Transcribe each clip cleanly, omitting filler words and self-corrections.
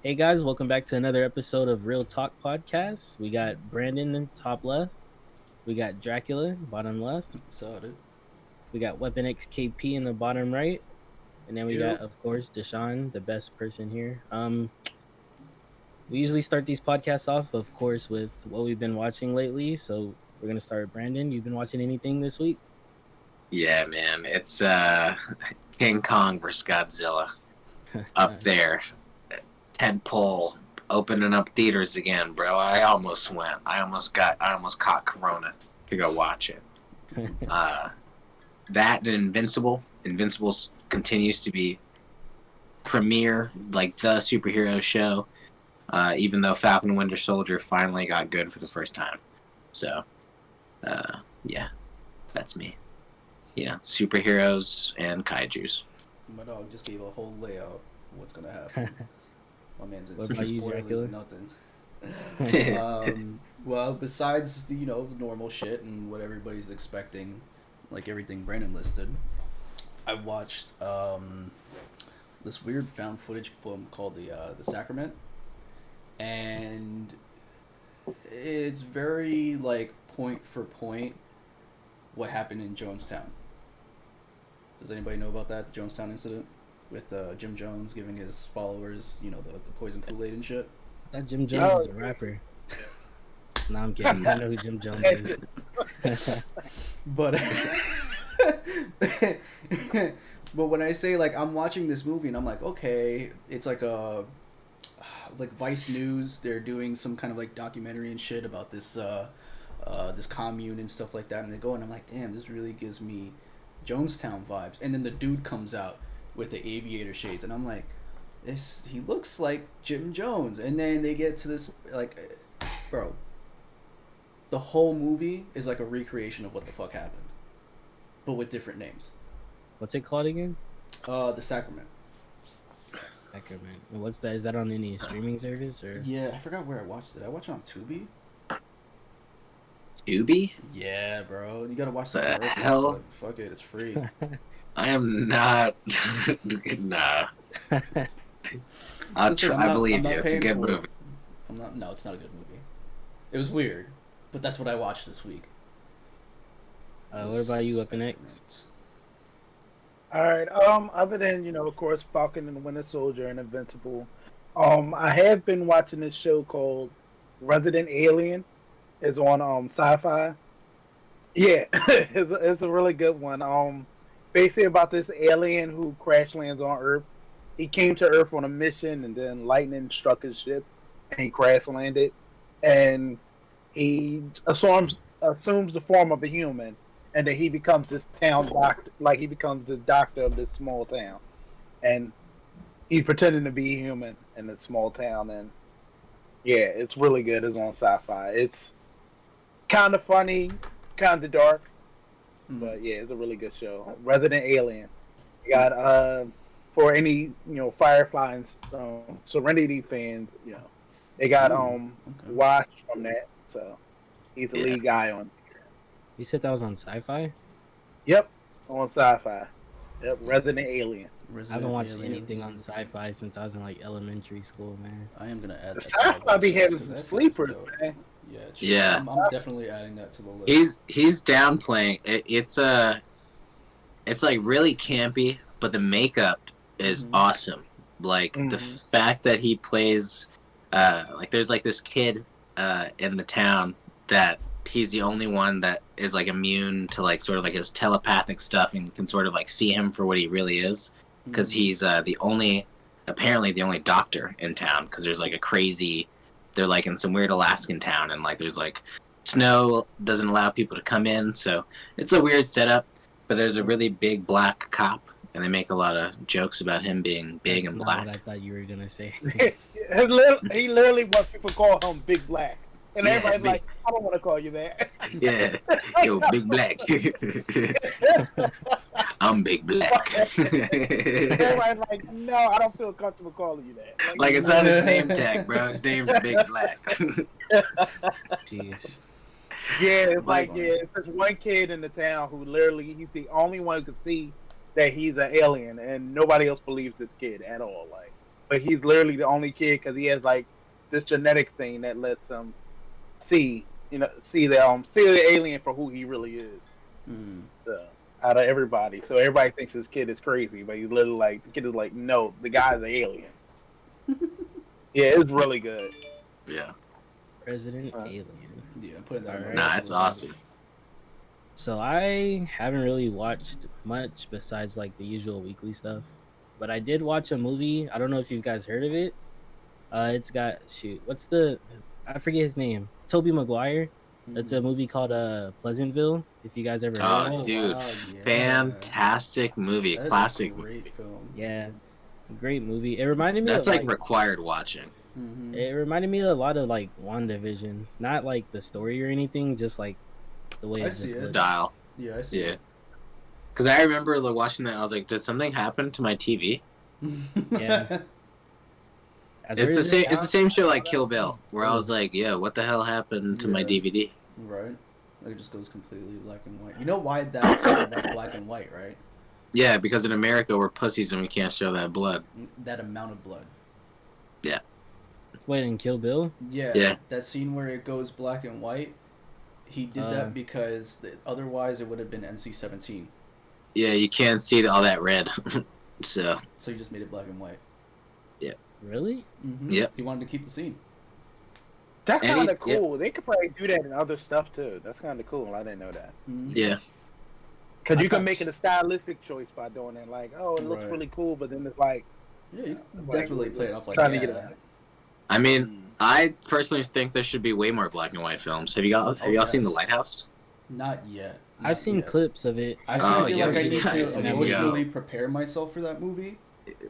Hey guys, welcome back to another episode of Real Talk Podcast. We got Brandon in top left, we got Dracula bottom left, Saw it. we got Weapon XKP in the bottom right, and then we got, You. of course, Deshaun, the best person here. We usually start these podcasts off, of course, with what we've been watching lately. So we're gonna start with Brandon. You've been watching anything this week? Yeah, man. It's King Kong versus Godzilla up there. Tentpole opening up theaters again, bro. I almost went. I almost caught Corona to go watch it. That and Invincible. Invincible continues to be premier, like the superhero show. Even though Falcon and Winter Soldier finally got good for the first time. So, yeah, that's me. Yeah, superheroes and kaijus. My dog just gave a whole layout of what's gonna happen. My man's in What about you, spoilers Dracula? or nothing. Well, besides the normal shit and what everybody's expecting, like everything Brandon listed, I watched this weird found footage film called the Sacrament, and it's very like point for point what happened in Jonestown. Does anybody know about that, the Jonestown incident with Jim Jones giving his followers, the poison Kool-Aid and shit? That Jim Jones is a rapper. No, I'm kidding. I know who Jim Jones is. But but when I say like I'm watching this movie and I'm like, okay, it's like like Vice News, they're doing some kind of like documentary and shit about this this commune and stuff like that, and they go and I'm like, damn, this really gives me Jonestown vibes. And then the dude comes out with the aviator shades and I'm like, he looks like Jim Jones. And then they get to this, like, bro, the whole movie is like a recreation of what the fuck happened, but with different names. What's it called again? The Sacrament. Sacrament. And what's that? Is that on any streaming service or? Yeah, I forgot where I watched it. I watched it on Tubi. Tubi? Yeah, bro. You gotta watch the The commercials, hell? but fuck it, it's free. I am not. Nah. Listen, I believe you. not It's a paying good for it. movie. No, it's not a good movie. It was weird, but that's what I watched this week. What about you, Weapon X? Uh, All right. Other than of course, Falcon and the Winter Soldier and Invincible, I have been watching this show called Resident Alien. It's on Sci-Fi. Yeah, it's a really good one. Basically about this alien who crash lands on Earth. He came to Earth on a mission, and then lightning struck his ship, and he crash landed, and he assumes the form of a human. And then he becomes this town doctor, like he becomes the doctor of this small town, and he's pretending to be human in this small town. And yeah, it's really good. It's on Sci-Fi. It's kind of funny, kind of dark, but yeah, it's a really good show. Resident Alien. You got for any Firefly and Serenity fans, they got okay. Watch from that, so he's the lead guy on. You said that was on Sci-Fi? Yep, on Sci-Fi. Yep, Resident Alien. I haven't watched anything on Sci-Fi since I was in like elementary school, man. I am gonna add that. Sci-Fi be having because that sounds sleepers, dope. man. Yeah, true. Yeah. I'm definitely adding that to the list. He's downplaying it. It's like really campy, but the makeup is awesome. Like the fact that he plays, like there's like this kid in the town that he's the only one that is like immune to like sort of like his telepathic stuff and can sort of like see him for what he really is, because he's apparently the only doctor in town, because there's like they're like in some weird Alaskan town, and like there's like snow doesn't allow people to come in, so it's a weird setup. But there's a really big black cop, and they make a lot of jokes about him being big That's and not black. what I thought you were gonna say. He literally wants people to call him Big Black, and Yeah, everybody's big- like, "I don't want to call you that." Yeah, yo, big black. I'm big black. Everybody's like, "No, I don't feel comfortable calling you that." Like it's on his name tag, bro. His name's Big Black. Jeez. Yeah, it's like it's this one kid in the town who literally he's the only one who can see that he's an alien, and nobody else believes this kid at all. Like but he's literally the only kid because he has like this genetic thing that lets him see the alien for who he really is. So, out of everybody, so everybody thinks this kid is crazy, but he's literally like the kid is like, no, the guy's an alien. Yeah, it's really good. Yeah. Resident Alien. Yeah, put that. Alright. Nah, it's awesome. So I haven't really watched much besides like the usual weekly stuff, but I did watch a movie. I don't know if you guys heard of it. It's got I forget his name. Tobey Maguire. It's a movie called Pleasantville. If you guys ever heard of it. Dude, wow, yeah. fantastic movie, That is classic a great film. Yeah, great movie. It reminded me. That's of, like required watching. It reminded me a lot of like WandaVision. Not like the story or anything, just like the way I it see just it. looked. Dial. Yeah, I see. Yeah. Because I remember like, watching that, and I was like, did something happen to my TV? Yeah. As It's weird the as same. it It's the sounds, same show like Kill Bill, where I was like, "Yeah, what the hell happened to my Yeah. DVD?" Right. Like it just goes completely black and white. You know why that's that black and white, right? Yeah, because in America we're pussies and we can't show that blood. That amount of blood. Wait, in Kill Bill? Yeah. Yeah. That scene where it goes black and white. He did that because otherwise it would have been NC-17. Yeah, you can't see all that red. So So he just made it black and white. Really? Mm-hmm. Yep. He wanted to keep the scene. That's And kind of he- cool. They could probably do that in other stuff too. That's kind of cool. I didn't know that. Mhm. yeah, Because I you can thought- make it a stylistic choice by doing it. Like, oh, it looks Right. really cool, but then it's like Yeah, you can like, definitely play it off like trying that. to get it. I mean, I personally think there should be way more black and white films. Have y'all seen The yes. Lighthouse? Not yet. I've Not seen yet. clips of it. I Oh, feel yeah, like I you need guys to need to emotionally prepare myself for that movie.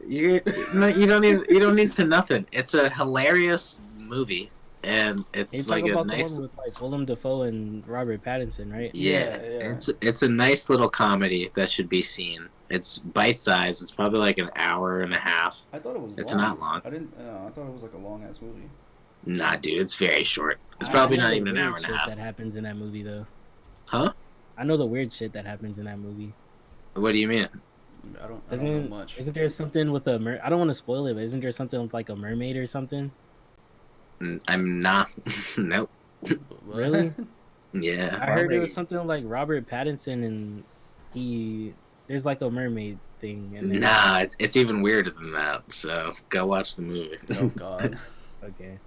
You don't need to nothing. It's a hilarious movie, and You it's talk like a about nice. the one with like Willem Dafoe and Robert Pattinson, right? Yeah, Yeah. it's a nice little comedy that should be seen. It's bite sized. It's probably like an hour and a half. I thought it was. It's long. not long. I didn't. I thought it was like a long ass movie. Nah, dude, it's very short. It's I probably know not the even an weird hour and a shit half. that happens in that movie, though. Huh? I know the weird shit that happens in that movie. What do you mean? I don't know much. Isn't there something with a I don't want to spoil it, but isn't there something with like a mermaid or something? I'm not. Nope. Really? Yeah. I heard there Mermaid. was something like Robert Pattinson and there's like a mermaid thing. And then, Nah, it's even weirder than that. So go watch the movie. Oh God. Okay.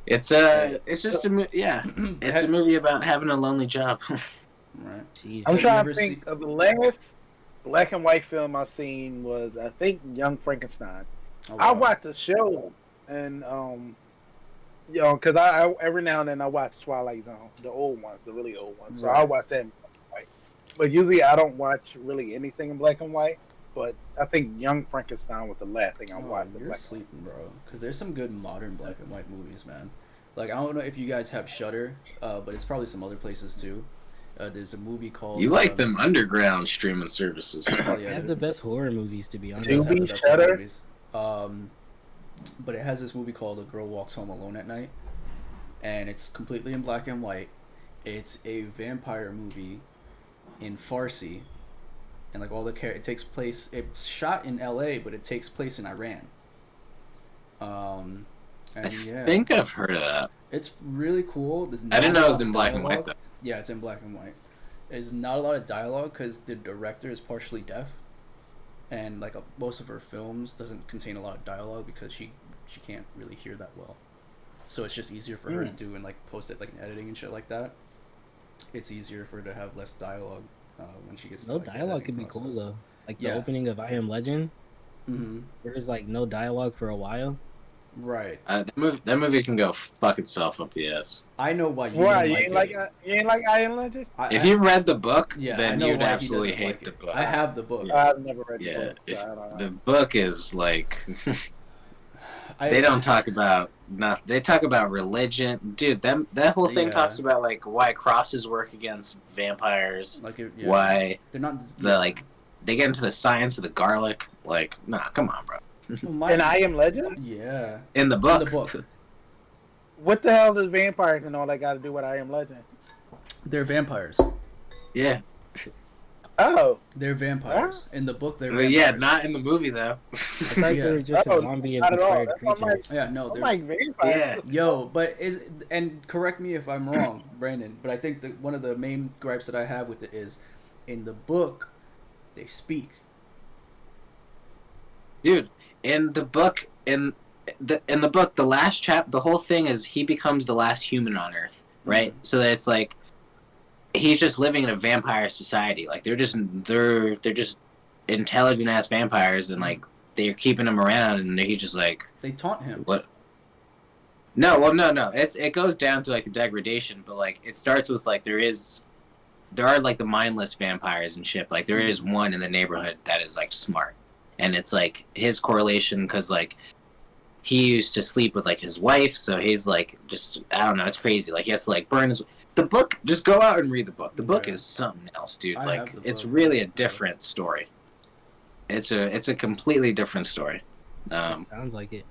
It's just a yeah. It's a movie about having a lonely job. Right. Jeez. I'm Have you trying ever to think of the last black and white film I've seen was I think Young Frankenstein. Oh, I wow. watched the show and because I every now and then I watch Twilight Zone, the old ones, the really old ones. So Right. I watch that in black and white. But usually I don't watch really anything in black and white. But I think Young Frankenstein was the last thing I watched. in You're black and white. sleeping, bro. Because there's some good modern black and white movies, man. Like I don't know if you guys have Shudder, but it's probably some other places too. There's a movie called. You like them underground streaming services. Oh, They yeah, have the best horror movies, to be honest. It does have Tubi, the best horror Shudder? movies. But it has this movie called A Girl Walks Home Alone at Night, and it's completely in black and white. It's a vampire movie in Farsi, and like all the it takes place. It's shot in L.A., but it takes place in Iran. And I yeah, think I've heard of that. it's really cool. There's I didn't not know a it was lot in of black and white dialogue. though. Yeah, it's in black and white. There's not a lot of dialogue because the director is partially deaf, and like most of her films doesn't contain a lot of dialogue because she can't really hear that well. So it's just easier for her to do and like post it like in editing and shit like that. It's easier for her to have less dialogue when she gets. No to, like, the dialogue editing could be cool, process. though. Like the Yeah. opening of I Am Legend, Mm-hmm. there's like no dialogue for a while. Right. That movie can go fuck itself up the ass. I know why you Why don't you ain't it. you ain't like I Am Legend? If you read the book, yeah, I then know you'd why he absolutely doesn't hate like the it. book. I have the book. I've never read the Yeah, book. So I don't know. the book is like I, they don't talk about nothing. They talk about religion, dude. That whole thing Yeah. talks about like why crosses work against vampires, like yeah, why they're not they get into the science of the garlic. Like, nah, come on, bro. Well, my- And I Am Legend? yeah. In the book, In the book. What the hell does vampires and all that got to do with I Am Legend? They're vampires. yeah. Oh, They're vampires. In the book, they're But vampires. yeah, not in the movie though. I thought Yeah. they were just Oh, a zombie not at all. inspired That's what I'm creatures. Yeah, no, I'm they're like vampires. Yeah. yo, but and correct me if I'm wrong, Brandon, but I think that one of the main gripes that I have with it is, in the book, they speak. Dude, in the book, the last the whole thing is he becomes the last human on Earth, right? Mhm. So that it's like he's just living in a vampire society. Like they're just intelligent ass vampires, and like they're keeping him around, and he's just like, They taunt him. what? No, well, no. It goes down to like the degradation, but like it starts with like there are like the mindless vampires and shit. Like there is one in the neighborhood that is like smart, and it's like his correlation because like he used to sleep with like his wife, so he's like just I don't know. It's crazy. Like he has to like burn his. The book. Just go out and read the book. The book Okay. is something else, dude. I Like have the it's book. really a different story. It's a completely different story. Sounds like it.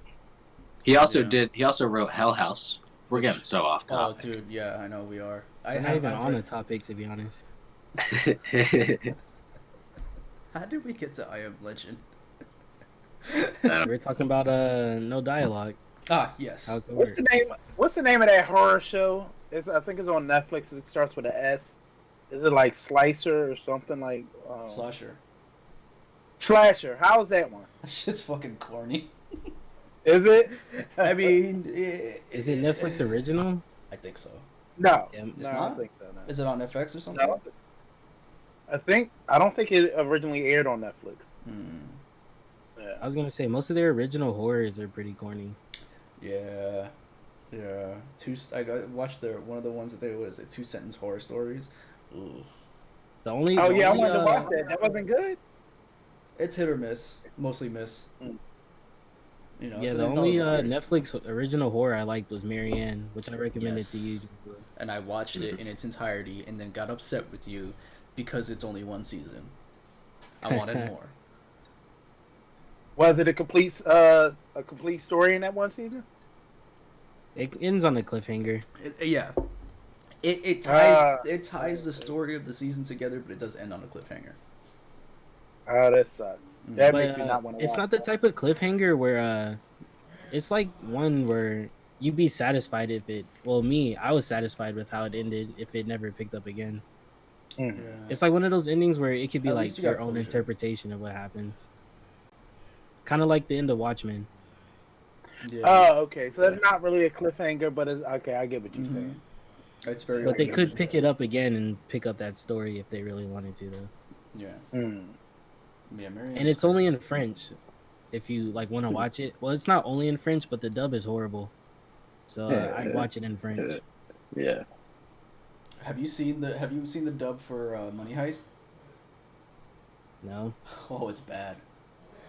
He also Yeah. He also wrote Hell House. We're getting so off Oh, topic. dude, yeah, I know we are. I'm not even on the topic, to be honest. How did we get to I Am Legend? We're talking about no dialogue. Ah, yes. How it could What's work. the name? What's the name of that horror show? I think it's on Netflix. It starts with an S. Is it like Slicer or something like? Slasher. Slasher. How's that one? That shit's fucking corny. Is it? I mean, Is it Netflix original? I think so. No. Yeah, no, it's I not? don't think so. No. Is it on FX or something? No. I don't think it originally aired on Netflix. Hmm. Yeah. I was gonna say most of their original horrors are pretty corny. Yeah. Yeah. Watched one of the ones that they was 2-sentence horror stories. Ooh. The only Oh the yeah, I only, wanted to watch that. That wasn't good. It's hit or miss. Mostly miss. Mm. You know, Yeah, it's the an only anthology series. Netflix original horror I liked was Marianne, which I recommended to you. Yes. And I watched it in its entirety and then got upset with you because it's only one season. I wanted more. Was it a complete story in that one season? It ends on a cliffhanger. Yeah. It ties the story of the season together, but it does end on a cliffhanger. Oh, that sucks. That But makes me not want to watch. it's not the type of cliffhanger where it's like one where you'd be satisfied if it. Well, me, I was satisfied with how it ended if it never picked up again. Mm. Yeah. It's like one of those endings where it could be At like least you got your own closure. interpretation of what happens. Kind of like the end of Watchmen. Yeah. Oh, okay. So it's not really a cliffhanger, but it's okay. I get what you're Mhm. saying. It's very. But they weird. could pick it up again and pick up that story if they really wanted to, though. Yeah. Mm. Yeah. Marianne And was it's only crazy. in French, if you like want to watch it. Well, it's not only in French, but the dub is horrible. So I'd watch it in French. Yeah. Have you seen the dub for Money Heist? No, Oh, it's bad.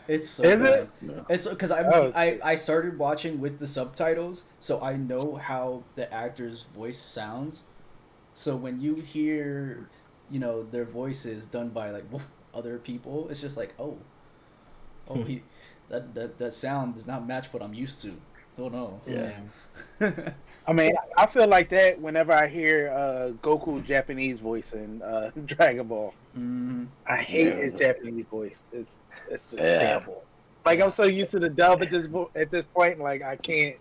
It's so Is bad. it? No. It's because Oh. I started watching with the subtitles, so I know how the actor's voice sounds. So when you hear, their voices done by like other people, it's just like, oh, he, that sound does not match what I'm used to. Oh no. Yeah. I mean, I feel like that whenever I hear Goku Japanese voice in Dragon Ball. Mm, I hate Yeah. his Japanese voice. It's just Yeah. terrible. Like I'm so used to the dub at this point. Like I can't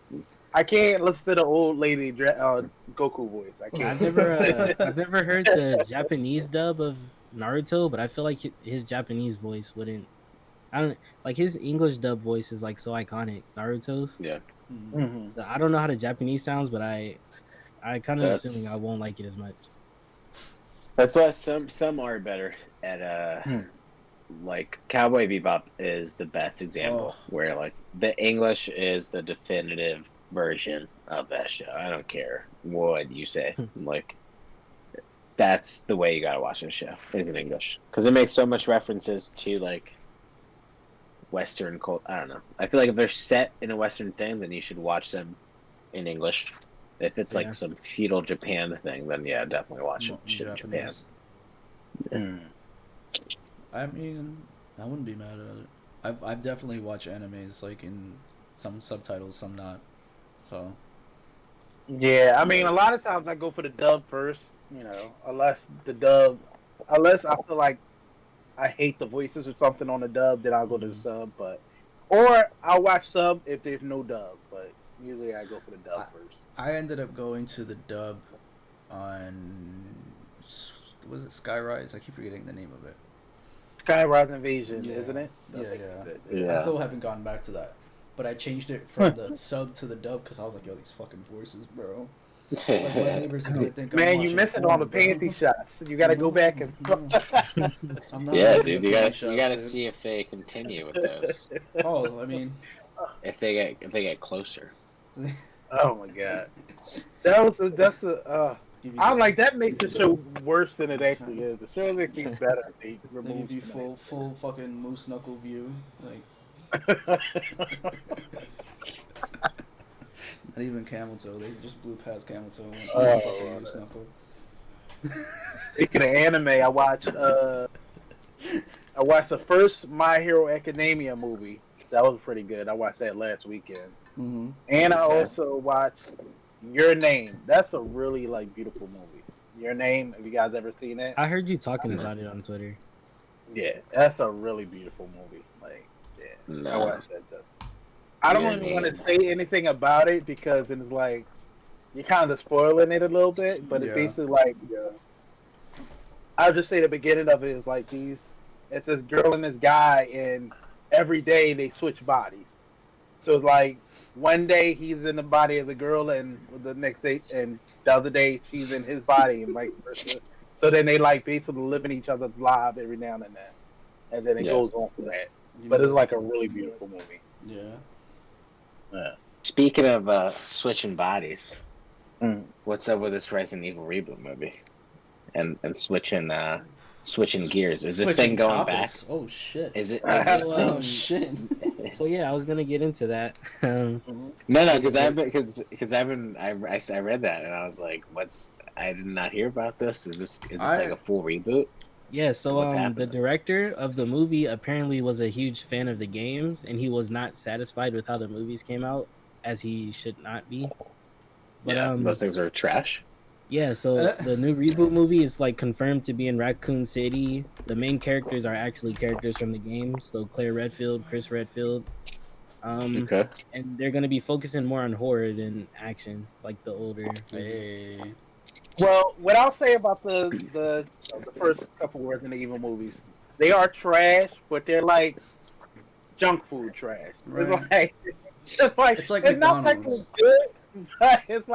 listen to the old lady Goku voice. I can't. I've never heard the Japanese dub of Naruto, but I feel like his Japanese voice wouldn't. I don't like his English dub voice is like so iconic. Naruto's. Yeah. mm. Mhm. So I don't know how the Japanese sounds, but I kind of That's- assuming I won't like it as much. That's why some are better at like Cowboy Bebop is the best example where like the English is the definitive version of that show. I don't care what you say. Like that's the way you gotta watch this show is in English because it makes so much references to like Western cult. I don't know. I feel like if they're set in a Western thing, then you should watch them in English. If it's Yeah. like some feudal Japan thing, then yeah, definitely watch Mo- shit in Japan. Japanese. Mm. I mean, I wouldn't be mad at it. I've definitely watched animes like in some subtitles, some not. So Yeah, I mean, a lot of times I go for the dub first. Unless I feel like I hate the voices or something on the dub, then I'll go to the sub. Or I'll watch sub if there's no dub. But usually I go for the dub first. I ended up going to the dub on, was it Skyrise? I keep forgetting the name of it. Skyrise Invasion, Yeah. isn't it? I still haven't gone back to that, but I changed it from the sub to the dub because I was like, yo, these fucking voices, bro. Like, my neighbors are gonna think I'm Man, you watching missing porn, all the bro. panty shots. You gotta go back and. I'm not Yeah, missing dude, the you porn gotta shots, dude. see if they continue with those. Oh, I mean, If they get closer. Oh my god, I'm like, that makes the show worse than it actually is. The show makes it better if they They remove give you some full fucking moose knuckle view, like of not even camel toe. They just blew past camel toe and went to Oh, fucking moose knuckle. Speaking of anime, I watched the first My Hero Academia movie. That was pretty good. I watched that last weekend. Mm-hmm. And I also watched Your Name. That's a really beautiful movie. Your Name. Have you guys ever seen it? I heard you talking about it on Twitter. Yeah, that's a really beautiful movie. I No. watched that too. I don't Your even want to Name. say anything about it because it's like you're kind of spoiling it a little bit. But it's Yeah. basically I'll just say the beginning of it is it's this girl and this guy, and every day they switch bodies. So it's like one day he's in the body of the girl, and the next day, and the other day she's in his body, and vice versa. So then they basically live in each other's lives every now and then, and then it Yeah. goes on for that. You But know, it's a really beautiful movie. yeah. Speaking of switching bodies, Mm. what's up with this Resident Evil reboot movie? And switching gears. Is this Switching thing going topics. Oh shit. back? Is it? Oh shit. So yeah, I was gonna get into that. No, because I read that and I was like, I did not hear about this. Is this like a full reboot? Yeah, so What's the happening? director of the movie apparently was a huge fan of the games, and he was not satisfied with how the movies came out, as he should not be. But Those things are trash. yeah, so the new reboot movie is confirmed to be in Raccoon City. The main characters are actually characters from the games, so Claire Redfield, Chris Redfield. Okay. And they're gonna be focusing more on horror than action, like the older movies. Hey. Well, what I'll say about the first couple Resident Evil movies, they are trash, but they're junk food trash. Right. It's like not McDonald's. it's good, but it's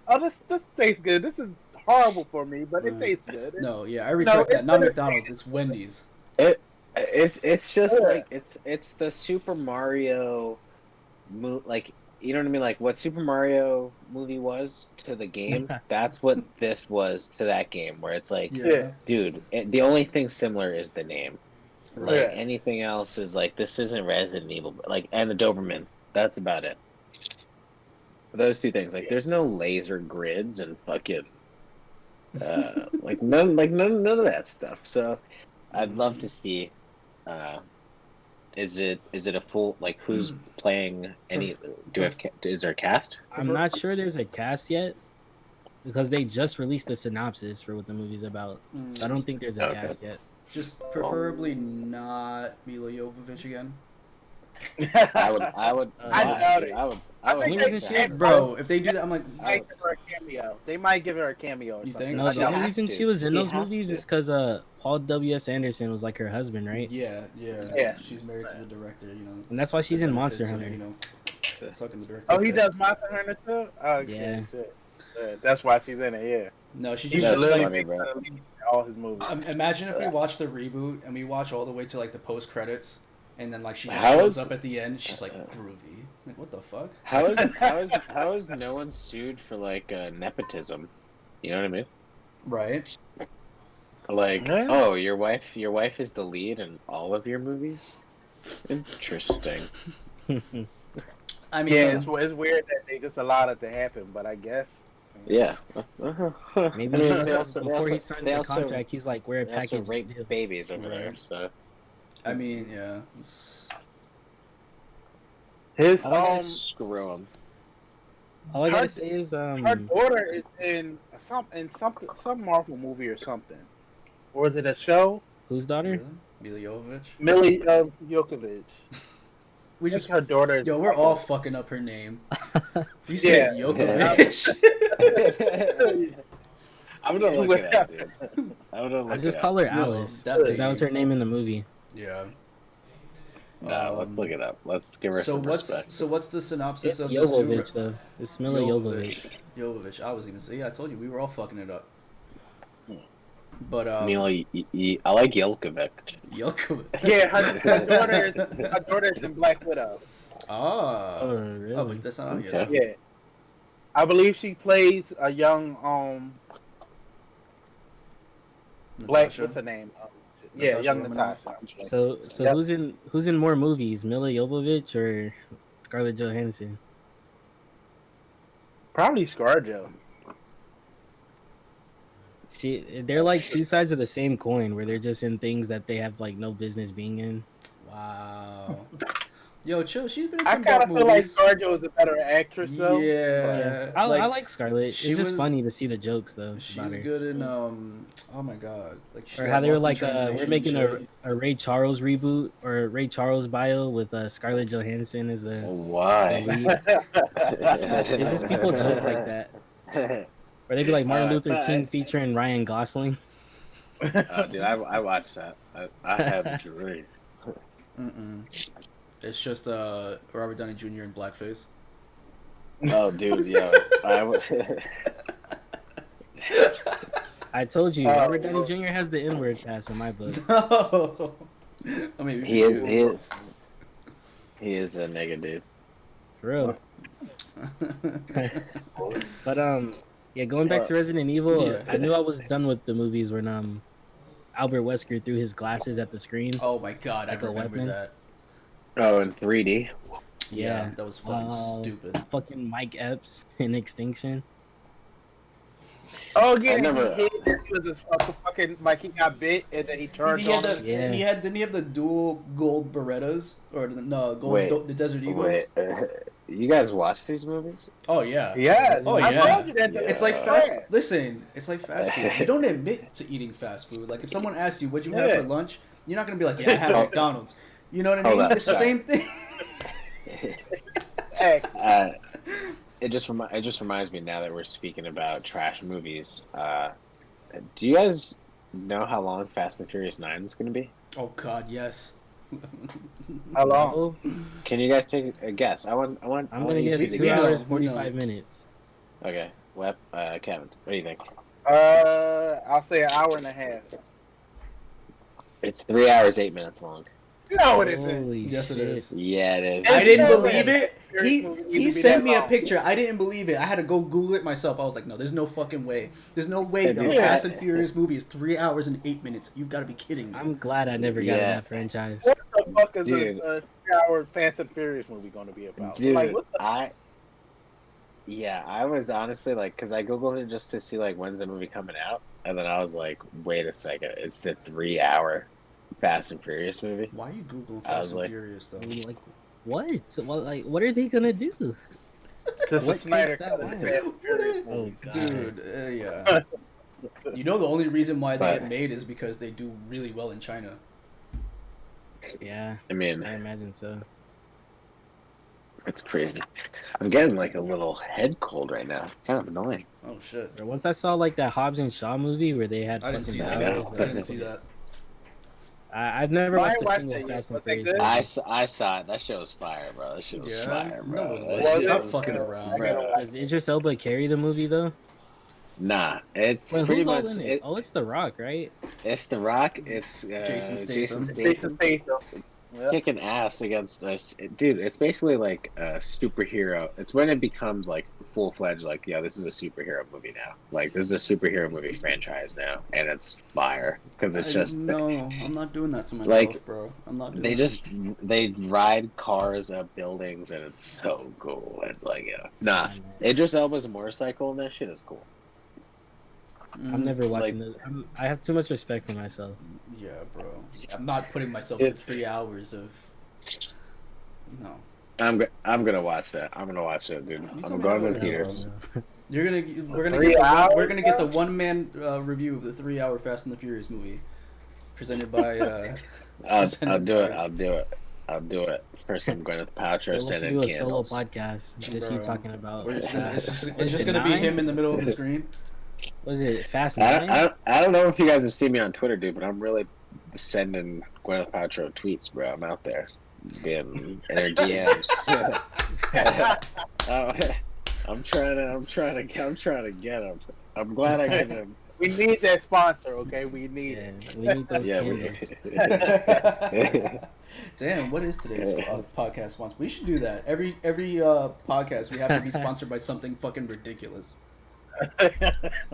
oh, this tastes good. This is horrible for me, but it tastes good. No, yeah, I retract that. Not McDonald's, it's Wendy's. It's just Yeah. it's the Super Mario, you know what I mean? Like what Super Mario movie was to the game, that's what this was to that game. Where it's like, Yeah. dude, the only thing similar is the name. Like Yeah. anything else is this isn't Resident Evil, and the Doberman. That's about it. Those two things. There's no laser grids and fucking none of that stuff. So I'd love to see. Is it a full who's playing any? Is there a cast? I'm not sure there's a cast yet because they just released the synopsis for what the movie's about. So I don't think there's a Okay. cast yet. Just preferably not Mila Jovovich again. I would. I doubt it. I would. think like they that. should- Bro, if they do that, I'm like, They might give her a cameo. They might give her a cameo. Or You something. think? No, She the only has reason to. she was in She those has movies to. is because Paul W.S. Anderson was her husband, right? yeah. Yeah. She's married to the director, And that's why she's in The Monster benefits Hunter. of, sucking the director. Oh, he does Monster Hunter too. Oh, okay, Yeah. shit. That's why she's in it. Yeah. No, she He's just That's literally funny, big bro. fan of all his movies. Imagine if we watch the reboot and we watch all the way to the post credits, and then she just How shows is- up at the end. She's like groovy. Like what the fuck? How is no one sued for nepotism? You know what I mean? Right. Yeah. Oh, your wife is the lead in all of your movies. Interesting. I mean, Yeah, it's weird that they just allowed it to happen, but I guess. Yeah. Maybe I mean, before he signs the contract, he's like, we're a they also package rape deal. babies over Right. there. So I mean, yeah. It's... His screw them. All I gotta Her- say is, her daughter is in some Marvel movie or something, or is it a show? Whose daughter? Mila Jovovich. Millie Jokovic. We That's just her daughter. Yo, we're all fucking up her name. You Yeah. said Jokovic. I'm gonna look it up, dude. I'm gonna look I just it call up. her Alice that because that was her name in the movie. Yeah. No, let's look it up. Let's give her some respect. So what's the synopsis It's of this new Jovovich though. It's Mila Jovovich. Jovovich. I was even saying. Yeah, I told you we were all fucking it up. But Mila, I like Jelkovic. Jokovic. Yeah, her daughter is in Black Widow. Ah. Oh, Oh, really? but that's not out yet. Okay. Yeah, I believe she plays a young Black. Natasha? What's her name? Yeah, Natasha young Romanoff. Natasha. So Yep. who's in more movies, Mila Jovovich or Scarlett Johansson? Probably ScarJo. They're like two sides of the same coin, where they're just in things that they have like no business being in. Wow. Yo, chill. She's been in I some kind dark of feel like movies. ScarJo is a better actress though. Yeah. I like Scarlett. It's she just was- funny to see the jokes though. She's about her. good in oh my god, like she Or got how they were lost in like, we're translation making shit. a Ray Charles reboot or a Ray Charles bio with Scarlett Johansson as the Why? lead. It's just people joke like that. Or they'd be like Martin Luther King featuring Ryan Gosling. Oh, dude, I watched that. I haven't really. Mm-mm. It's just Robert Downey Jr. in blackface. Oh, dude, yeah. I told you, Oh, Robert Downey Jr. has the N-word pass in my book. No. I mean, He is a nigga, dude. For real. But yeah, going back to Resident Evil, Yeah. I knew I was done with the movies when Albert Wesker threw his glasses at the screen. Oh my god, Like I a remember weapon? that. Oh, in 3D. Yeah, that was fucking stupid. Fucking Mike Epps in Extinction. Oh yeah, I never- he was a fucking like he got bit and then he turned He had on. the, Yeah. didn't he have the dual gold Berettas or no gold Wait. the Desert Eagles? Wait, you guys watch these movies? Oh yeah. Yes. Oh, I yeah. told you that. Yeah. It's like fast. Listen, it's like fast food. You don't admit to eating fast food. Like if someone asks you, "What'd you have Yeah. for lunch?" You're not gonna be like, "Yeah, I had McDonald's." You know what I Oh, mean? that's It's the right. same thing. Hey, It just reminds me now that we're speaking about trash movies. Do you guys know how long Fast and Furious 9 is going to be? Oh God, yes. how long? Oh, Can you guys take a guess? I'm gonna you guess to 2 we know, hours we 45 know. minutes. Okay, Kevin, what do you think? I'll say an hour and a half. It's 3 hours 8 minutes long. No, it isn't. Holy Yes, it shit. is. Yeah, it is. I didn't know believe that. it. He Movie he be sent that me a long. picture. I didn't believe it. I had to go Google it myself. I was like, no, there's no fucking way. There's no way Yeah, the dude, Fast I- and Furious movie is 3 hours and 8 minutes. You've got to be kidding me. I'm glad I never got in Yeah. that franchise. What the fuck is Dude. a 3-hour Fast and Furious movie going to be about? Dude, Like, what the I was honestly like, because I googled it just to see like when's the movie coming out, and then I was like, wait a second, it's a 3 hour Fast and Furious movie. Why are you Googling I was Fast and like- Furious though? Like, what? What are they gonna do? Just What a Snyder takes that Cut long? Fast and Furious Oh movie. god. Dude, yeah. You know the only reason why they But- get made is because they do really well in China. Yeah, I mean, I imagine so. it's crazy. I'm getting like a little head cold right now. Kind of annoying. Oh shit. Or once I saw like that Hobbs and Shaw movie where they had I didn't fucking see I that. know. powers, I didn't see that. I've never I watched a watched single it, Fast was and that Furious. good? movie. I saw it. That shit was fire, bro. That shit was Yeah? fire, bro. No, That well, shit stop was fucking fire, around. bro. Does Idris Elba carry the movie though? Nah, it's Wait, pretty who's all much in it? Oh, it's The Rock, right? it's The Rock. It's Jason Statham. Jason Jason Statham Statham. Yep. kicking ass against us, dude. It's basically like a superhero. It's when it becomes like full fledged. Like, yeah, this is a superhero movie now. Like, this is a superhero movie franchise now, and it's fire because it's just no, I'm not doing that to myself, Like, bro. I'm not doing they that. just they ride cars up buildings, and it's so cool. It's like, yeah, nah. Idris Elba's motorcycle and that shit is cool. I'm never watching this. I have too much respect for myself. Yeah, bro. I'm not putting myself Dude. through 3 hours of. No. I'm gonna watch that. I'm gonna watch that, dude. tell I'm me going how to it is, theaters. We're gonna 3 get hours, we're gonna get the bro? 1-man review of the 3 hour Fast and the Furious movie. presented by. I'll presented do it. by- I'll do it. First, I'm going to We'll Paltrow have to sending do a solo candles. podcast. Just you Bro. talking about. We're just gonna, it's was just it gonna be 9? him in the middle of the screen. Was it Fast I 9? don't know if you guys have seen me on Twitter, dude, but I'm really sending Gwyneth Paltrow tweets, bro. I'm out there being in her DMs. I'm trying to get him. I'm glad I get him. We need that sponsor, okay? We need Yeah, it. we need those Yeah, candles. Damn, what is today's podcast sponsor? We should do that. Every podcast we have to be sponsored by something fucking ridiculous.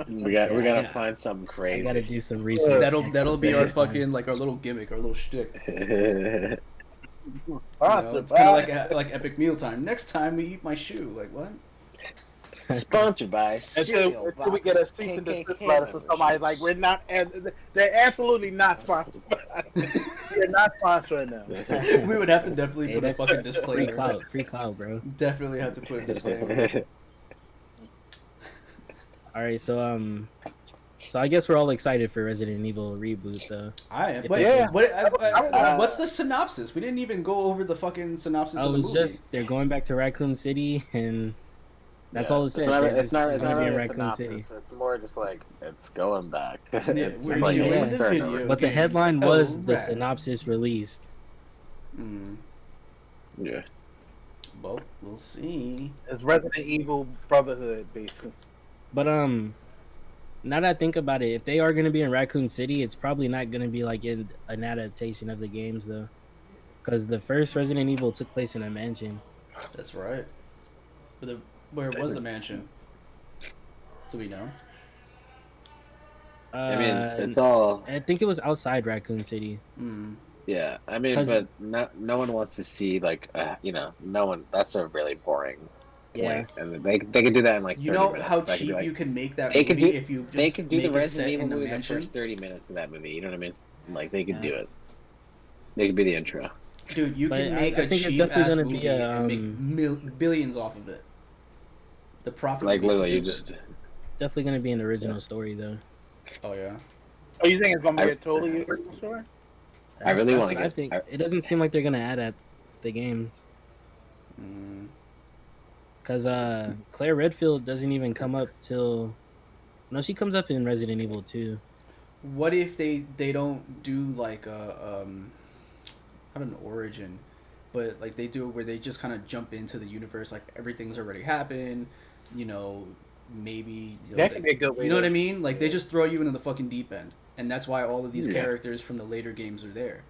we gotta Yeah. find something I crazy. gotta do some research. That'll be our next time. fucking like our little gimmick, our little shtick. Sponsor, It's kind of like Epic Mealtime. Next time we eat my shoe. Like what? Sponsored by cereal until we get a cease and desist letter from somebody like we're not. They're absolutely not sponsored. We're not sponsoring them. We would have to definitely Hey, put a that's fucking free disclaimer. free clout, bro. Definitely have to put a disclaimer. All right, so I guess we're all excited for Resident Evil reboot, though. I am. If But Yeah. what's the synopsis? We didn't even go over the fucking synopsis Oh, of it the was movie. just they're going back to Raccoon City, and that's Yeah. all it It's said. not, They're it's not, just it's gonna not be in really a Raccoon synopsis. City. It's more just like it's going back. Yeah, It's we're just like doing the starting video. over. But the games. headline was the Alright. synopsis released. Yeah. Well, we'll see. It's Resident Evil Brotherhood, basically. But now that I think about it, if they are gonna be in Raccoon City, it's probably not gonna be like in an adaptation of the games, though, because the first Resident Evil took place in a mansion. That's right. But where was the mansion? Do we know? I mean, it's all. I think it was outside Raccoon City. Yeah, I mean, 'Cause- but no one wants to see like no one. That's a really boring Yeah. point, and they can do that in like 30 You know minutes. how That could be, cheap like, you can make that they movie could do- if you just they could do make the it Resident set Evil in the movie the mansion. first 30 minutes of that movie. You know what I mean? Like they could Yeah. do it. They could be the intro. Dude, you But can I make a think it's cheap definitely ass gonna movie be a, and make billions off of it. The profit Like would be literally, you stupid. just Definitely gonna be an original story, though. Oh yeah. Oh, you think it's gonna be I- a totally original story? I really That's wanna what I get- think I- it doesn't seem like they're gonna add at the games, because Claire Redfield doesn't even come up till. No, she comes up in Resident Evil 2. What if they don't do like not an origin, but like they do it where they just kind of jump into the universe, like everything's already happened, you know, maybe you know, That could be a good way. you know to- what I mean? Like they just throw you into the fucking deep end, and that's why all of these Yeah. characters from the later games are there,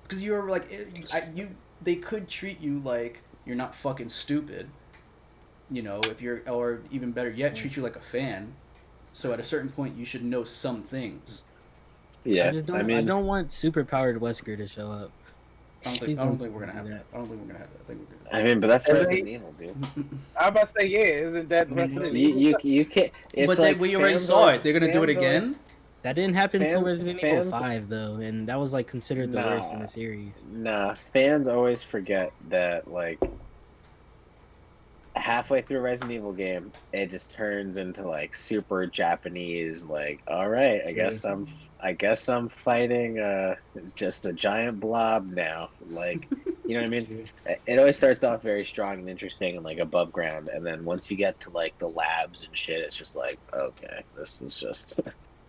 because you're like they could treat you like you're not fucking stupid, you know, if you're, or even better yet, treat you like a fan. So at a certain point, you should know some things. yeah. I just don't. I I mean, don't want super powered Wesker to show up. I don't Please think we're gonna have do that. I don't think we're gonna have that. I think we're I mean, but that's And Resident they- Evil, dude. I'm about to say, yeah, isn't that Resident Evil? You can't. It's but like we already fans saw always- it. They're gonna do it fans always- again. That didn't happen until Fans- Resident Evil fans- 5, though, and that was like considered the worst in Nah. the series. Nah, fans always forget that like halfway through a Resident Evil game, it just turns into like super Japanese. Like, all right, I guess I'm fighting just a giant blob now. Like, you know what I mean? It always starts off very strong and interesting and like above ground, and then once you get to like the labs and shit, it's just like, okay, this is just.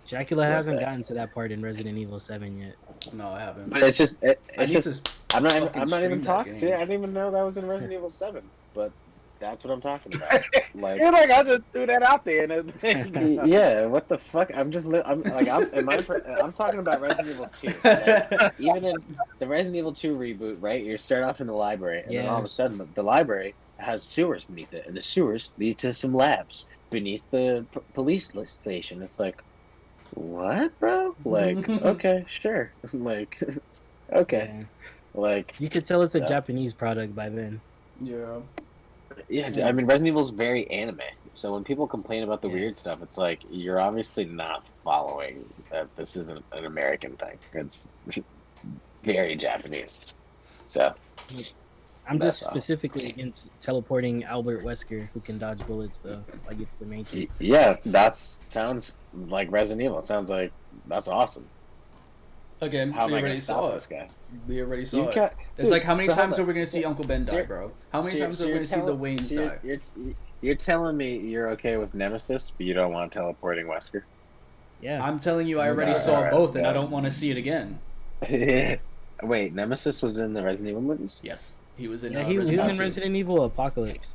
Dracula What hasn't the- gotten to that part in Resident Evil 7 yet. No, I haven't. But it's just, I it's need just. to I'm not fucking even stream that talking. game. See, I didn't even know that was in Resident Evil 7, but that's what I'm talking about. Like, You're like, I just threw that out there. And yeah, what the fuck? I'm talking about Resident Evil 2. Like, even in the Resident Evil 2 reboot, right? You start off in the library, and then Yeah. all of a sudden, the library has sewers beneath it, and the sewers lead to some labs beneath the police station. It's like, what, bro? Like, okay, sure. Like, okay, Yeah. like. You could tell it's a Yeah. Japanese product by then. Yeah. Yeah, I mean, Resident Evil is very anime. So when people complain about the Yeah. weird stuff, it's like you're obviously not following that this isn't an American thing. It's very Japanese. So I'm That's just all. specifically against teleporting Albert Wesker, who can dodge bullets, though. Like, it's the main thing. yeah, that sounds like Resident Evil. Sounds like that's awesome. Again, How am we I going already to saw stop it. this guy? We already saw You it. got- It's Dude, like, how many so times hold are we on. going to see Uncle Ben die, bro? How many times are we going to see the Waynes die? You're telling me you're okay with Nemesis, but you don't want teleporting Wesker? Yeah. I'm telling you, I No already doubt. saw Alright, both, and I yeah. don't want to see it again. Wait, Nemesis was in the Resident Evil movies? Yes, he was in. Yeah, he was in Evil 2. Resident Evil Apocalypse.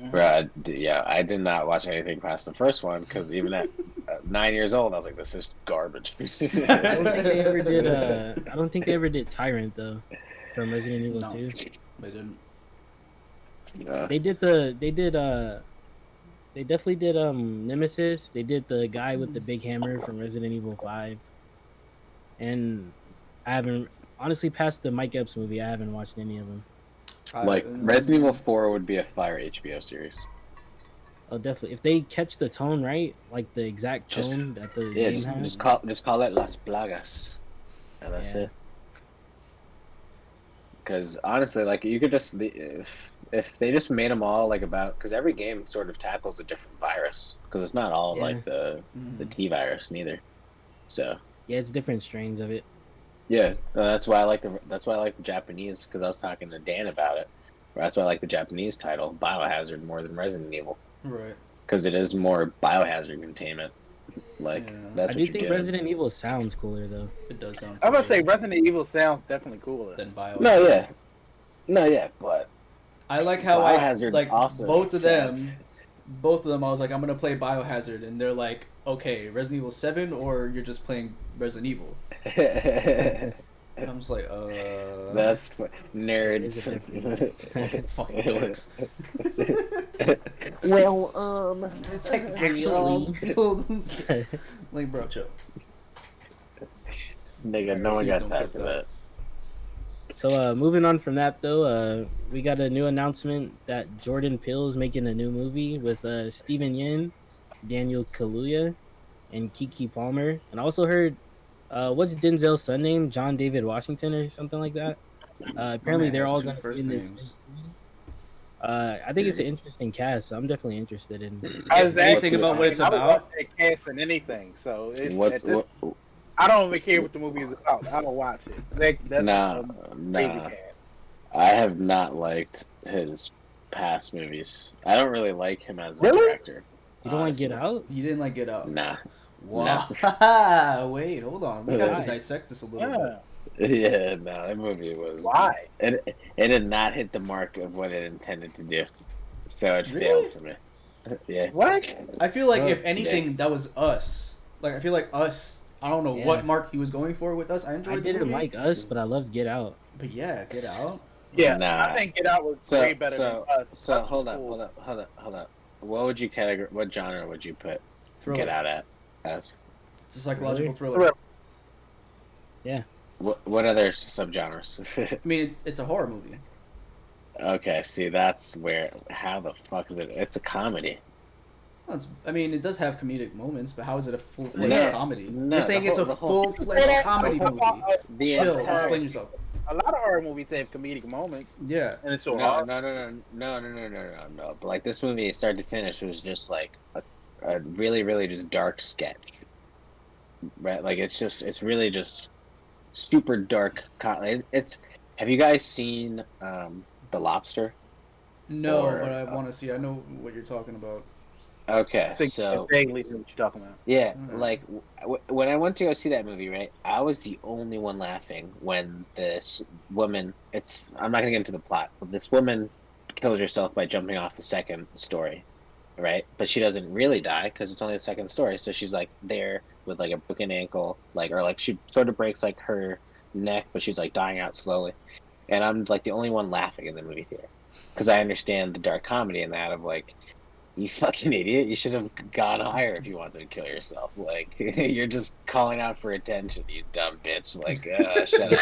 Bruh, yeah, I did not watch anything past the first one because even at 9 years old, I was like, "This is garbage." I don't think they ever did. I don't think they ever did Tyrant though, from Resident Evil No. 2. They didn't. They did the. They did. They definitely did. Nemesis. They did the guy with the big hammer from Resident Evil 5. And I haven't honestly past the Mike Epps movie. I haven't watched any of them. Like Resident Evil 4 would be a fire HBO series. Oh, definitely. If they catch the tone right, like the exact tone Just- that the Yeah, game has. just call it Las Plagas, and that's Yeah. it. Because honestly, like you could just if they just made them all like about because every game sort of tackles a different virus because it's not all Yeah. like the T virus neither. So Yeah, it's different strains of it. yeah, that's why I like the Japanese because I was talking to Dan about it. That's why I like the Japanese title Biohazard more than Resident Evil Right. because it is more biohazard containment. Like Yeah. that's I what do you're think getting. Resident Evil sounds cooler though. It does sound. I'm gonna say cooler Resident Evil sounds definitely cooler. than Bio. No, yeah, but I like how Biohazard like also both of makes them. sense. Both of them, I was like, I'm gonna play Biohazard, and they're like, okay, Resident Evil 7, or you're just playing Resident Evil. And I'm just like, That's Is it nerds. fucking dorks. Well, It's like actually, like, bro, chill. nigga, no one Please got don't time clip for that. that. So moving on from that though, we got a new announcement that Jordan Peele's making a new movie with Steven Yeun, Daniel Kaluuya, and Kiki Palmer. And I also heard what's Denzel's son name? John David Washington or something like that. Apparently man they're has all two going to be first in this. names. I think it's an interesting cast, so I'm definitely interested in. Anything about what it's I would about? watch that cast in anything, so What's what? I don't even care what the movie is about. I don't watch it. That's Nah, crazy nah. cast. I have not liked his past movies. I don't really like him as a Really? director. You don't want to honestly. get out? You didn't like Get Out. Nah. Wow. Wait, hold on. We got to Why? dissect this a little bit. Yeah. Yeah, no, that movie was. Why? It did not hit the mark of what it intended to do, so it Really? failed for me. Yeah. What? I feel like Oh, if anything, that was Us. Like I feel like Us. I don't know Yeah. what mark he was going for with Us. I I enjoyed the didn't movie, like Us, but I loved Get Out. but yeah, Get Out. Yeah, Nah. I think Get Out was So way better than Us. so Us was hold cool. up. What would you categorize? What genre would you put Thriller. Get Out at as? It's a psychological Really? thriller. Yeah. What other subgenres? I mean, it's a horror movie. Okay, see that's where how the fuck is it? It's a comedy. Well, I mean, it does have comedic moments, but how is it a full-fledged No, comedy? no, You're saying the it's a whole- full-fledged comedy movie. The Chill. entire- Explain yourself. A lot of horror movies have comedic moments, Yeah. and it's so No, hard. no. But like this movie, start to finish, was just like a really, really just dark sketch. Right? Like it's really just super dark. It's. Have you guys seen The Lobster? No, Or, but I want to see. I know what you're talking about. Okay, I think so I vaguely know what you're talking about. yeah, Mm. like when I went to go see that movie, right? I was the only one laughing when this woman. I'm not gonna get into the plot, but this woman kills herself by jumping off the second story, right? But she doesn't really die because it's only the second story. So she's like there with like a broken ankle, or like she sort of breaks like her neck, but she's like dying out slowly. And I'm like the only one laughing in the movie theater because I understand the dark comedy in that of like. You fucking idiot. You should have gone higher if you wanted to kill yourself. Like, you're just calling out for attention, you dumb bitch. Like, shut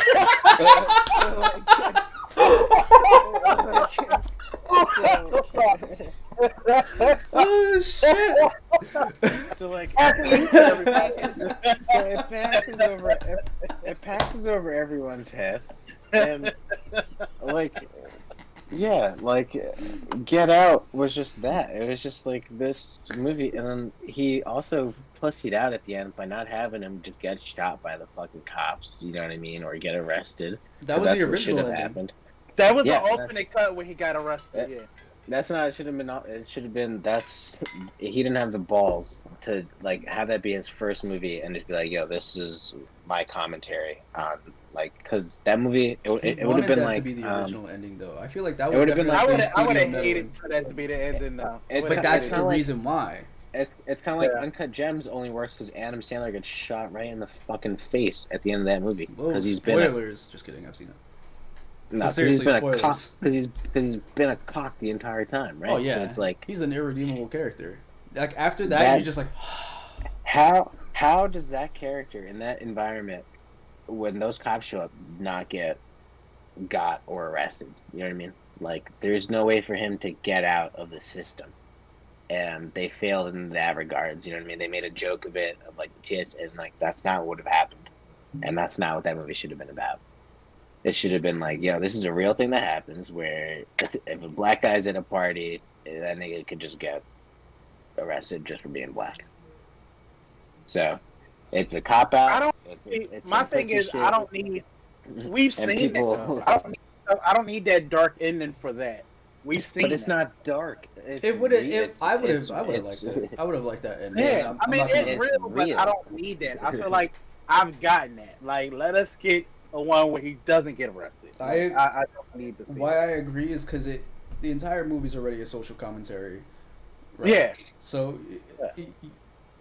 Oh shit! So, like, it passes over everyone's head. And, like, Yeah, like Get Out was just that. It was just like this movie, and then he also pussied out at the end by not having him just get shot by the fucking cops. You know what I mean, or get arrested. That 'Cause was the that's what should original have ending. happened. That was the Yeah, alternate cut where he got arrested. Yeah. That's not. It should have been. It should have been. That's. He didn't have the balls to like have that be his first movie and just be like, "Yo, this is my commentary on like," because that movie it would have Wanted been that like to be the original ending, though. I feel like that it was would've been definitely like- I would have studio hated meddling. for that to be the ending. Now. It's But that's kinda the like- reason why. It's kind of like Yeah. Uncut Gems only works because Adam Sandler gets shot right in the fucking face at the end of that movie Whoa, because spoilers. Just kidding. I've seen it. no, seriously, spoilers. because he's been a cock the entire time, right? Oh yeah, So it's like he's an irredeemable character. Like after that, That- you're just like, how does that character in that environment when those cops show up not get got or arrested? You know what I mean? Like there's no way for him to get out of the system. And they failed in that regards, you know what I mean? They made a joke of it, of like the tits, and like that's not what would have happened. And that's not what that movie should have been about. It should have been like, yo, this is a real thing that happens where if a black guy's at a party, that nigga could just get arrested just for being black. So it's a cop out. I don't. It's My some thing pussy is, shit. I don't need. We've And seen people- that. Though. I don't need that dark ending for that. We've seen. But it's that. not dark. it would have. I would have. it's- I would have it's- liked it. I would have liked that ending. Yeah, I'm I mean not gonna- it's It's real, but real. I don't need that. I feel like I've gotten that. Like, let us get a one where he doesn't get arrested. Like, I don't need to see Why it. I agree is because the entire movie's already a social commentary. Right? Yeah, So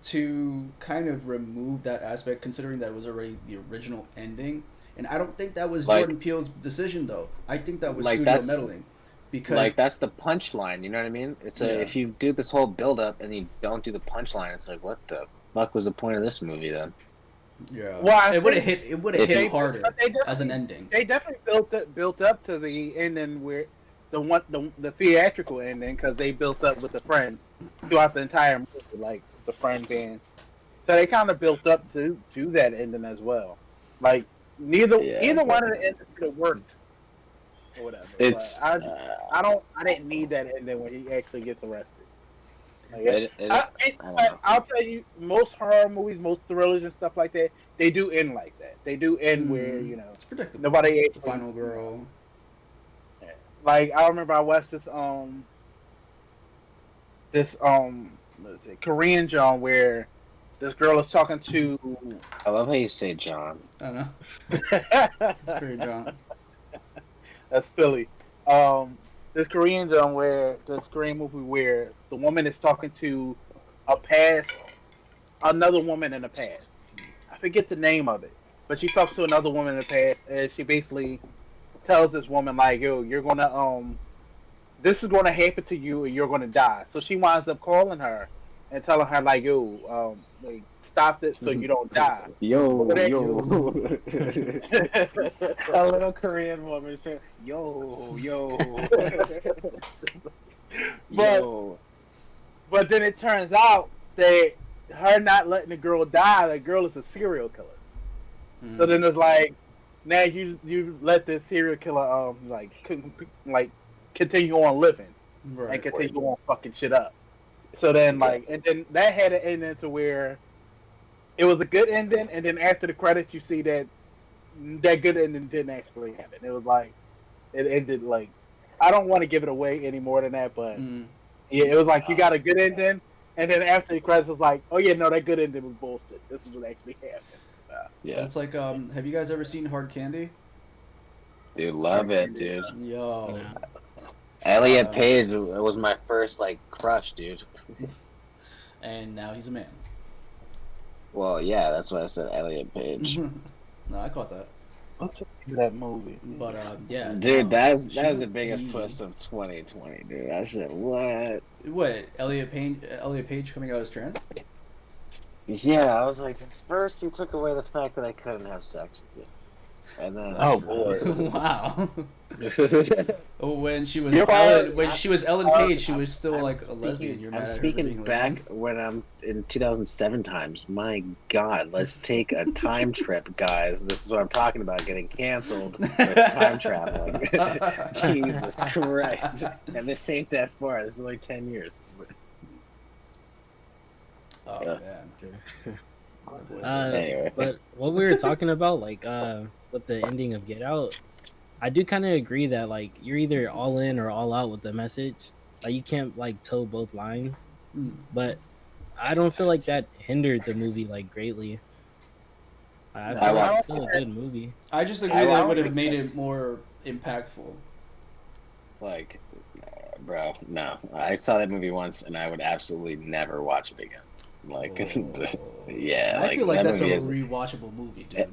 to kind of remove that aspect, considering that it was already the original ending, and I don't think that was Like- Jordan Peele's decision though. I think that was Like, studio that's- meddling. Because like that's the punchline, you know what I mean? It's Yeah. if you do this whole build up and you don't do the punchline, it's like what the fuck was the point of this movie then? yeah, Well, I it would have think- hit. It would have If hit they- harder but they as an definitely- ending. They definitely built up to the ending where the theatrical ending because they built up with the friend throughout the entire movie, like the friend being. So they kind of built up to that ending as well. Like either one of the endings could have worked or whatever. It's But I didn't need that ending when he actually gets arrested. Like, I don't know. I'll tell you, most horror movies, most thrillers and stuff like that, they do end like that. They do end where It's predictable. nobody The actually, final girl. Like I remember I watched this what is it, Korean John where this girl is talking to I love how you say John. I don't know. It's pretty John. that's Philly. This Korean John where this Korean movie where the woman is talking to another woman in the past. I forget the name of it, but she talks to another woman in the past, and she basically tells this woman like, "Yo, you're gonna this is gonna happen to you, and you're gonna die." So she winds up calling her and telling her like, "Yo, like, stop this so you don't die." Yo, But yo. A little Korean woman saying, yo, yo. Yo. But then it turns out that her not letting the girl die, the girl is a serial killer. So then it's like, now you let this serial killer continue on living and continue on fucking shit up. So then and then that had an ending to where it was a good ending, and then after the credits you see that good ending didn't actually happen. It was like it ended like I don't want to give it away any more than that, but yeah, it was like you got a good ending, and then after the credits was like, oh yeah, no, that good ending was bullshit. This is what actually happened. Yeah. It's like have you guys ever seen Hard Candy? Dude, love it, dude. Yo. Elliot Page was my first, like, crush, dude. And now he's a man. Well, yeah, that's why I said Elliot Page. No, I caught that. What's that movie? But yeah. Dude, that was she's the biggest the- twist of 2020, dude. I said, what? What? Elliot Page coming out as trans? Yeah, I was like, at first he took away the fact that I couldn't have sex with And then Oh boy. Wow. When she was You're Ellen, right. when she was Ellen Page, she was still like a lesbian. You're mad I'm at her for speaking being a back lesbian? when I'm in 2007 times. My God, let's take a time trip, guys. This is what I'm talking about, getting canceled with time traveling. Jesus Christ. And this ain't that far. This is like 10 years. Oh Yeah. man. Anyway. But what we were talking about, like, with the ending of Get Out, I do kind of agree that like you're either all in or all out with the message. Like you can't like toe both lines. Mm. But I don't feel like that hindered the movie like greatly. I I feel like watched it's still a good movie. I just agree I that it watched would have it made six- it more impactful. Like, bro, no. I saw that movie once, and I would absolutely never watch it again. Like, yeah. I feel like that that's a movie is. rewatchable movie, dude.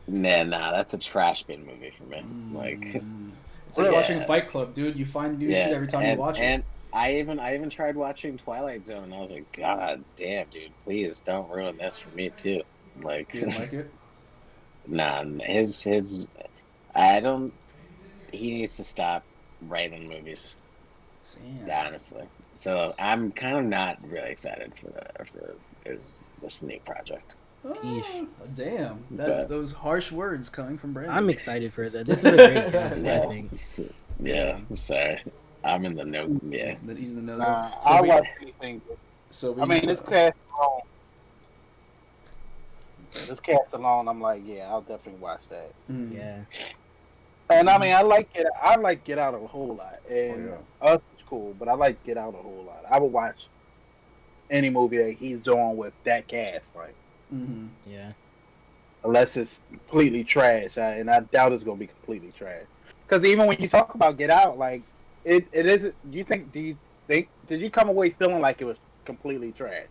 Nah, that's a trash bin movie for me. Like, It's like Yeah. watching Fight Club, dude. You find new shit every time you watch it. And I even tried watching Twilight Zone, and I was like, God damn, dude, please don't ruin this for me too. Like, You didn't like it? nah, his, I don't. He needs to stop writing movies, Damn. honestly. So I'm kind of not really excited for this new project. Yeesh. Damn. That's But- those harsh words coming from Brandon. I'm excited for that. This is a great cast, I think. Yeah, sorry, I'm in the no. Yeah, He's the nose. Nah, So I we- watch anything. So we, I mean, this cast alone. This cast alone, I'm like, yeah, I'll definitely watch that. Mm. Yeah. And I mean, I like Get Out a whole lot, and Oh, Us is cool, but I like Get Out a whole lot. I would watch any movie that he's doing with that cast, right? Mm-hmm. Yeah. Unless it's completely trash, and I doubt it's gonna be completely trash. Because even when you talk about Get Out, like it isn't. Do you think? Did you come away feeling like it was completely trash?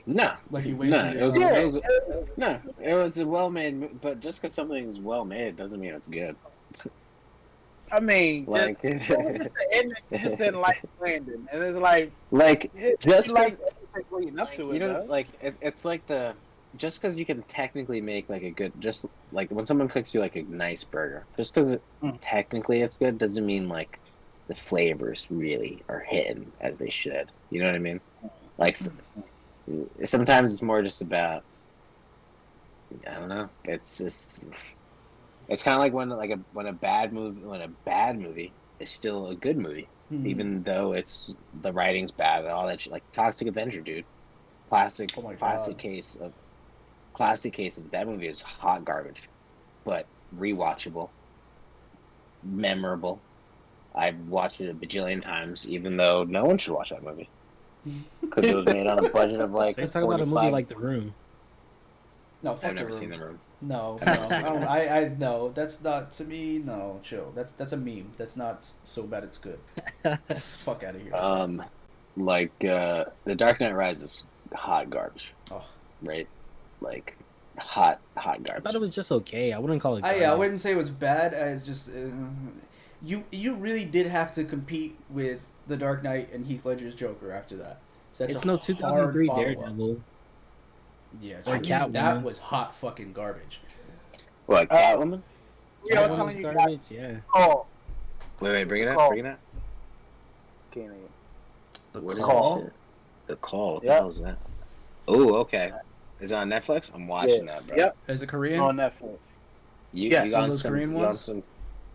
no, Like he wasted no, your it was, time. it was no, it was a well-made. But just because something's well-made doesn't mean it's good. I mean, Like, just the ending just didn't like Brandon, and it's like like just like 'cause- everything leading up to you it. know, though. like it's like just because you can technically make like a good, just like when someone cooks you like a nice burger, just because technically it's good doesn't mean like the flavors really are hitting as they should. You know what I mean? Like sometimes it's more just about, I don't know. It's just, it's kind of like when a bad movie is still a good movie, Mhm. even though it's the writing's bad and all that shit. Like Toxic Avenger, dude. Classic Oh my God. classic case of that movie is hot garbage, but rewatchable, memorable. I've watched it a bajillion times, even though no one should watch that movie because it was made on a budget of like. So you're talking about a movie like The Room. No, fuck I've never The seen Room. The Room. No, I've never no, seen The Room. I no. That's not to me. No, chill. That's a meme. That's not so bad. It's good. Fuck out of here. Like The Dark Knight Rises, hot garbage. Oh. Right, like hot I garbage. thought it was just okay. I wouldn't call it. I garbage. wouldn't say it was bad. It's just you really did have to compete with The Dark Knight and Heath Ledger's Joker after that. So that's It's a no hard 2003 follow-up. Daredevil. Yeah, Or true. Catwoman. That was hot fucking garbage. What, Catwoman? Yeah, I'm Catwoman's telling you, guys, garbage. Yeah. call. Wait, bring it up, Call. bring it up. Can't even. The What is Call. that shit? The Call. What the Yep. hell is that? Oh, okay. Is it on Netflix? I'm watching that, bro. Yep, Is it Korean? on Netflix. You, Yeah, you some of got those some, Korean you got ones? some.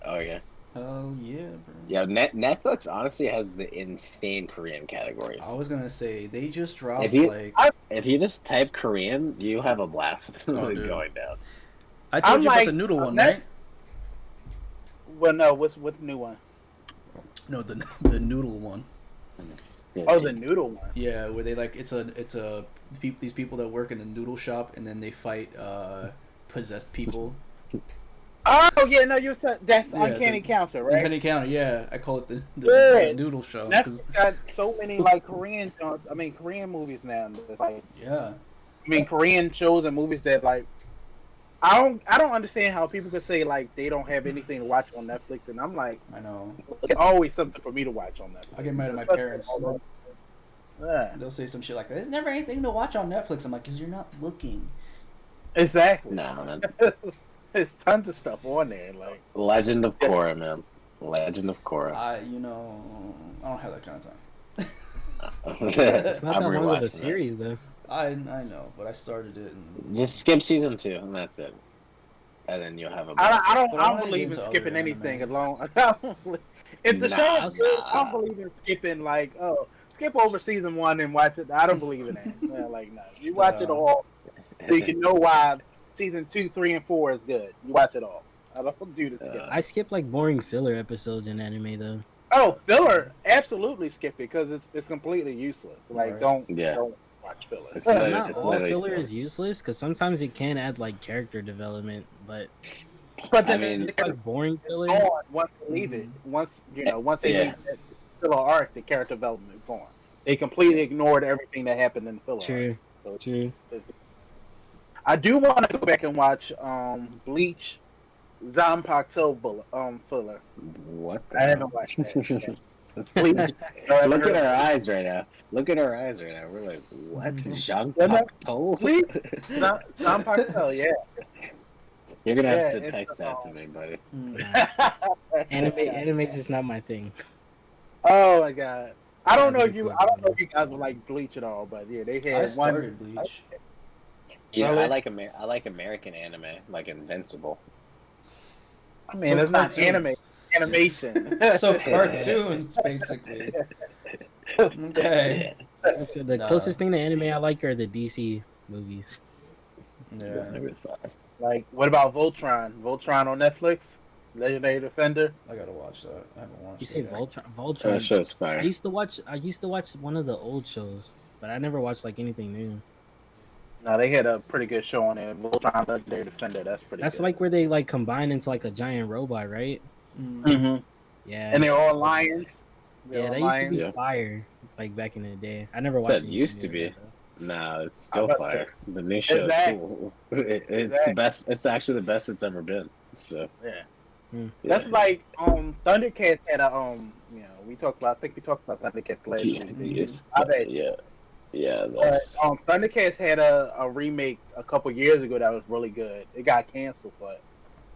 Oh yeah. Oh yeah, bro. Yeah, Netflix honestly has the insane Korean categories. I was gonna say they just dropped If you- like If you just type Korean, you have a blast Oh, dude. going down. I told I'm you about like, the noodle one, Net- right? Well, no, what's the new one? No, the noodle one. Oh, the noodle one. Yeah, where they like it's a these people that work in a noodle shop and then they fight possessed people. Oh yeah, no, you said that's Yeah, Uncanny the- Counter, In right? Penny Counter, yeah, I call it the Yeah. noodle show. Netflix 'cause- got so many like Korean, Korean movies now. That's like, yeah, Korean shows and movies that like, I don't understand how people could say like they don't have anything to watch on Netflix, and I'm like, I know. it's always something for me to watch on Netflix. I get mad at my parents. Yeah, They'll say some shit like that. There's never anything to watch on Netflix. I'm like, because you're not looking. exactly. No, man. There's tons of stuff on there. Like Legend of Korra, man. Legend of Korra. I don't have that kind of time. It's not I'm that long of a rewatching series though. I know, but I started it. And... Just skip season 2, and that's it. And then you'll have a. I don't But I wanna believe in get into skipping other anything anime. alone. If the Nah, show is good, I nah. don't believe in skipping like skip over season 1 and watch it. I don't believe in that. Yeah, like no, you watch it all so you can know why season 2, 3, and 4 is good. You watch it all. I don't do the skip. I skip like boring filler episodes in anime though. Oh, filler, absolutely skip it because it's completely useless. Like Right. don't Yeah. don't watch filler. It's Well, literally- not it's all literally filler filler. is useless because sometimes it can add like character development, but But I then mean- they like boring filler. on once they leave it. Once once they Yeah. leave that filler arc, the character development is gone. They completely ignored everything that happened in the filler True, arc. true. I do want to go back and watch Bleach, Zanpakuto filler. What? I haven't watched that. Bleach. Bleach. Look at our eyes right now. Look at our eyes right now. We're like, what? Jean Bleach? Zanpakuto, yeah. You're gonna have Yeah, to it's, text that to me, buddy. Anime's just not my thing. Oh my god. I don't know if you guys would like Bleach at all, but yeah, they I had one. started Bleach. You know, Really? I like American anime, like Invincible. I mean, it's not anime, animation. So cartoons, basically. Okay. The Nah. closest thing to anime I like are the DC movies. Yeah. That's a good thought. Like, what about Voltron? Voltron on Netflix? Legendary Defender? I gotta watch that. I haven't watched You say it. Voltron? That Voltron. show's I fire. used to watch one of the old shows, but I never watched like anything new. No, they had a pretty good show on there. Voltron Legendary Defender. That's pretty That's good. like where they like combine into like a giant robot, right? Mm. Mm-hmm. Yeah. And they're all lions. They're yeah, all that used to lions. be Yeah. fire, like back in the day. I never watched. Said anything used to new be. about that, No, it's still about fire. The new show is Exactly. cool. It's the Exactly. best. It's actually the best it's ever been. So Yeah. Hmm. That's like Thundercats had a we talked about. I think we talked about Thundercats last yeah, week. I bet. yeah. But, Those, Thundercats had a remake a couple years ago that was really good. It got canceled, but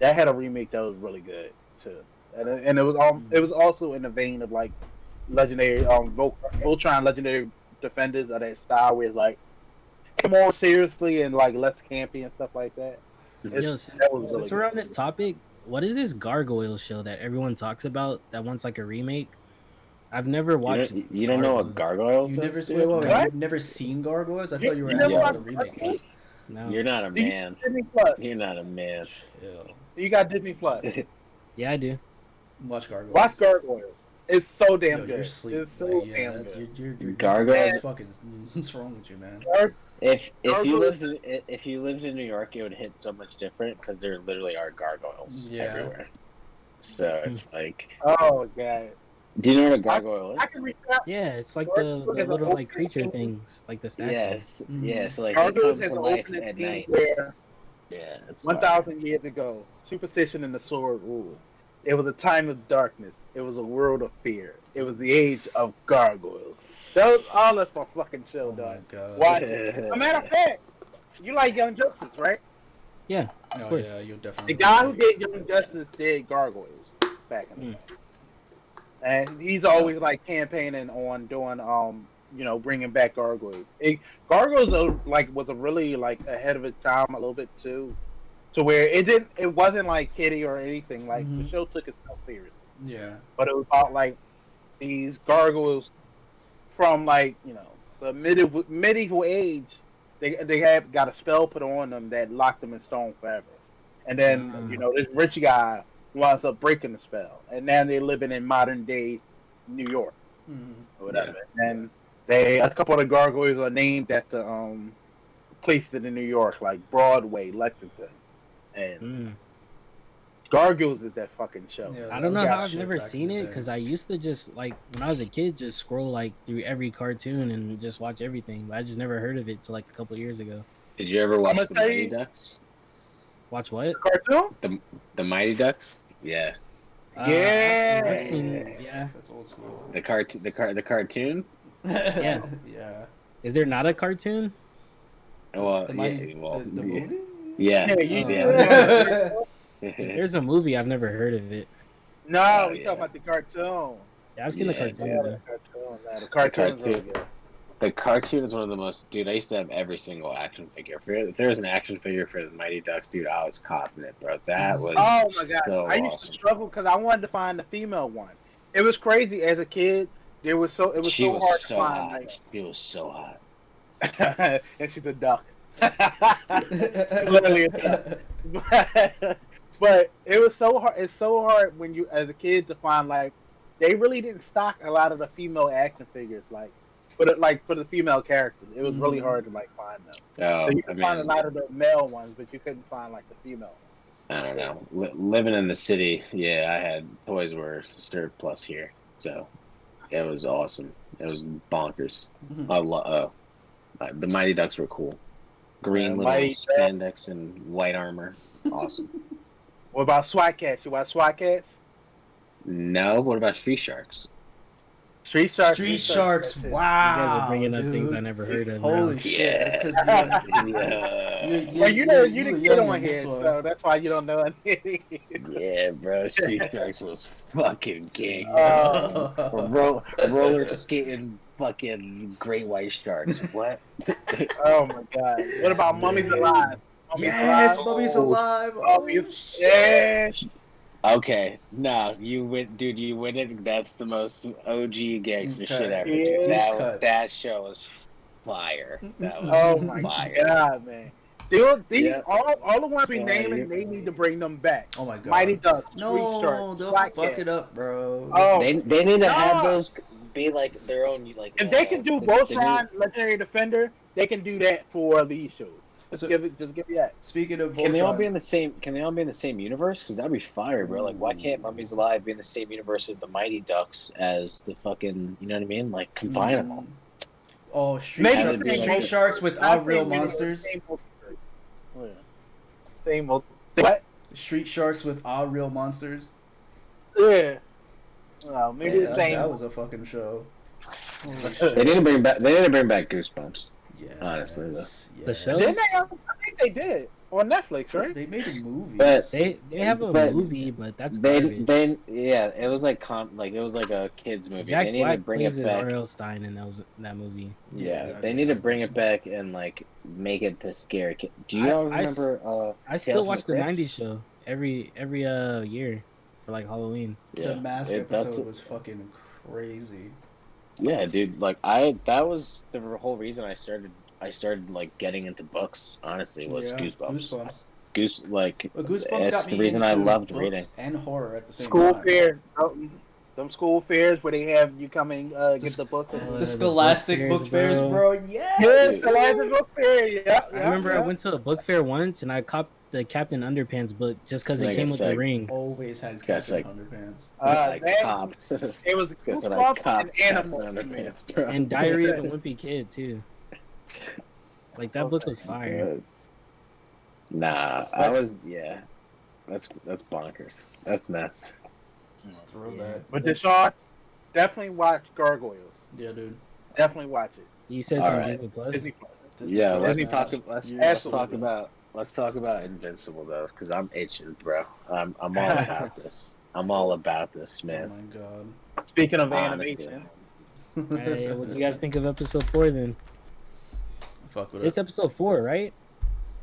that had a remake that was really good too. And it was also in the vein of like legendary Voltron Legendary Defenders of that style where it's like more seriously and like less campy and stuff like that. Yo, That was really since we're good. on this topic, what is this Gargoyles show that everyone talks about that wants like a remake? I've never watched. you don't know what Gargoyles You never, is? wait, dude? wait, wait, What? you've never seen Gargoyles? I thought you were You asking never what the watched remake was. No. You're not a Do you man. Disney Plus. You're not a man. Chill. You got Disney Plus. Yeah, I do. Watch Gargoyles. Watch Gargoyles. It's so damn Yo, good. you're sleeping. It's so Like, yeah, damn that's, good. you're Gargoyles? That's fucking. What's wrong with you, man? If you Gargoyles- lived in New York, it would hit so much different because there literally are gargoyles Yeah. everywhere. So it's like, Oh god. do you know what a gargoyle I is? can reach out. Yeah, it's like Gargoyles the is a little like open- creature things, like the statues. Yes, Mhm. yeah. So like they Gargoyles come has to an life opening at scene night. where Yeah, it's 1,000 years ago, superstition and the sword ruled. It was a time of darkness. It was a world of fear. It was the age of gargoyles. That was all that's my fucking show, Oh my dog. god. Watch it. As a matter of fact, you like Young Justice, right? Yeah, Oh course. yeah, you'll definitely. The guy who did Young Justice did Gargoyles back in the day. And he's always like campaigning on doing bringing back Gargoyles. Gargoyles was a really like ahead of its time a little bit too, to where it wasn't like kiddie or anything. Like the Mhm. show took itself seriously, Yeah. but it was about like these gargoyles from like the medieval age. They had got a spell put on them that locked them in stone forever, and then this rich guy winds up breaking the spell, and now they're living in modern day New York Mhm. or whatever. And a couple of the gargoyles are named after places in New York, like Broadway, Lexington, and Mm. Gargoyles is that fucking show. Yeah, I that don't know was how that I've shit never back in seen the it day. because I used to just like when I was a kid just scroll like through every cartoon and just watch everything. But I just never heard of it till like a couple years ago. Did you ever watch I'ma the tell Mighty you- Ducks? Watch what? Cartoon? The Mighty Ducks? Yeah. Yeah. I've seen. Yeah. That's old school. The cartoon? Yeah. Yeah. Is there not a cartoon? Well, The Mighty, yeah. Well, the yeah. movie? Yeah. Yeah, Yeah. If there's a movie, I've never heard of it. No, Oh, we yeah. talking about the cartoon. Yeah, I've seen the Yeah, cartoon. Yeah, Though. the cartoon. Nah, the The cartoon's really cartoon. good. The cartoon is one of the most. Dude, I used to have every single action figure. If there was an action figure for the Mighty Ducks, dude, I was copping it, bro. That was Oh my god, so I used awesome. to struggle because I wanted to find the female one. It was crazy as a kid. It was so She was hard so to find. hot. She was so hot. Like, and she's a duck. Literally a duck. But it was so hard. It's so hard when you, as a kid, to find like they really didn't stock a lot of the female action figures, like for the female characters. It was really hard to like find them. Oh, So you I could find a mean, lot of the male ones, but you couldn't find like the female I don't know. Living in the city, yeah, I had toys were surplus here, so it was awesome. It was bonkers. The Mighty Ducks were cool. Green little Mighty spandex and white armor, awesome. What about SWAT Cats? You watch SWAT Cats? No, what about Street Sharks? Street Sharks. Street Sharks. Wow. You guys are bringing up things dude. I never heard of. Holy now. shit! Yeah. That's because Yeah, Well, you know, you were didn't get young on in this here, one. so that's why you don't know anything. yeah, bro. Street Sharks was fucking king. Oh. Roller skating fucking great white sharks. What? Oh my god. What about Mummies Alive? Mummies Yes, Alive? Mummy's alive. Mummies. Yes. Okay, no, you win, dude. You win it. That's the most OG gangster shit ever, dude. Yeah. That show was fire. That was Oh my fire. god, man. All the ones we naming, they need to bring them back. Oh my god. Mighty Ducks, Street No, Sharks, they'll SWAT fuck Cats. it up, bro. Oh, They need to have No. those be like their own like. if they can do Voltron, Legendary Defender, they can do that for these shows. Just give it that. Speaking of Can they all Voltron- be in the same? Can they all be in the same universe? Because that'd be fire, bro. Like, why can't Mummies Alive be in the same universe as the Mighty Ducks, as the fucking, you know what I mean? Like, combine them all. Oh, Street, Maybe Shark- the same Street multiverse. Sharks with I all real think maybe monsters. Same multiverse. Oh, yeah. Same multiverse. What? Street Sharks with all real monsters. Yeah. Well, maybe Yeah, the same. That was a fucking show. Holy They shit. need to bring back. They need to bring back Goosebumps. Yes, honestly, though. yes. The show? Didn't they? I think they did on Netflix, right? They made a movie. But They have a But movie, but that's They garbage. yeah, it was like it was like a kids movie. Jack They need to Black bring plays it as back. R.L. Stein in that movie. Yeah, Yeah, they need to bring it back and like make it to scare kids. Do you all I remember? I Tales still from watch the the Crypt? '90s show every year for like Halloween. the mask that's- episode was fucking crazy. Yeah, dude. Like that was the whole reason I started like getting into books. Honestly, was Yeah, Goosebumps. Goosebumps. Like Well, Goosebumps it's got the me reason I into loved books reading. and horror at the same School time. fair. Them school fairs where they have you come and get the book. Oh, The Scholastic book fairs, bro. Yes. Yeah, Scholastic book fair. Yeah. I remember I went to a book fair once and I copped the Captain Underpants book just because it Like came a with the sec. ring. Always had guy's Captain like- Underpants. Like That, cops. it was Guess what I Goosebumps copped and Captain Animal. Underpants, bro. And Diary of a Wimpy Kid too. Like that book was fire. Good. Nah, I was That's bonkers. That's nuts. Just throw Yeah. that. But Deshaun, definitely watch Gargoyles. Yeah, dude. Definitely watch it. You said All some right. Disney Plus. Disney Plus. Disney Yeah, Plus Disney now. let's Absolutely. talk about Invincible though, because I'm itching, bro. I'm all about this. I'm all about this, Oh man. my god. Speaking of Honestly. animation, Hey, what do you guys think of episode 4 then? Fuck with It's it. episode 4, right?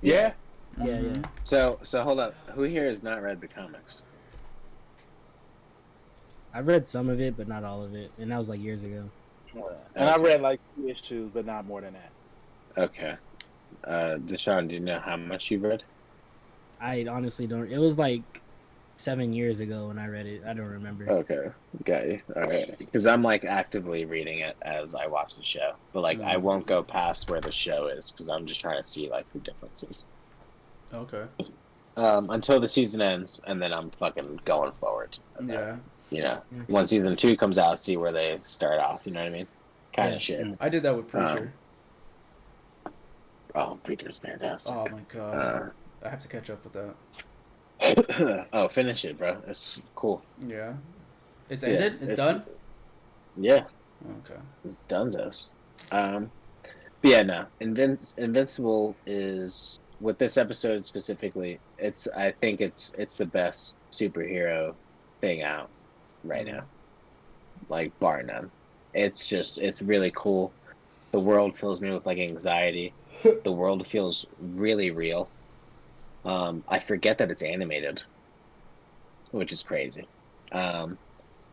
yeah. Yeah, Mhm. yeah. So hold up. Who here has not read the comics? I've read some of it, but not all of it, and that was like years ago. And I read like 2 issues, but not more than that. Okay. Deshaun, do you know how much you've read? I honestly don't. It was like 7 years ago when I read it. I don't remember. Okay, got you. All right, because I'm like actively reading it as I watch the show, but like I won't go past where the show is because I'm just trying to see like the differences. Okay. Until the season ends, and then I'm fucking going forward. Yeah. You know, when season 2 comes out, see where they start off. You know what I mean? Kind Yeah. of shit. I did that with Preacher. Oh, Peter's fantastic. Oh my god. I have to catch up with that. Oh, finish it, bro. It's cool. Yeah. It's Yeah, ended? It's done? Yeah, Okay. it's Dunzos. But yeah, no. Invincible is with this episode specifically, I think it's the best superhero thing out right now, like bar none. It's really cool. The world fills me with like anxiety. The world feels really real. I forget that it's animated, which is crazy.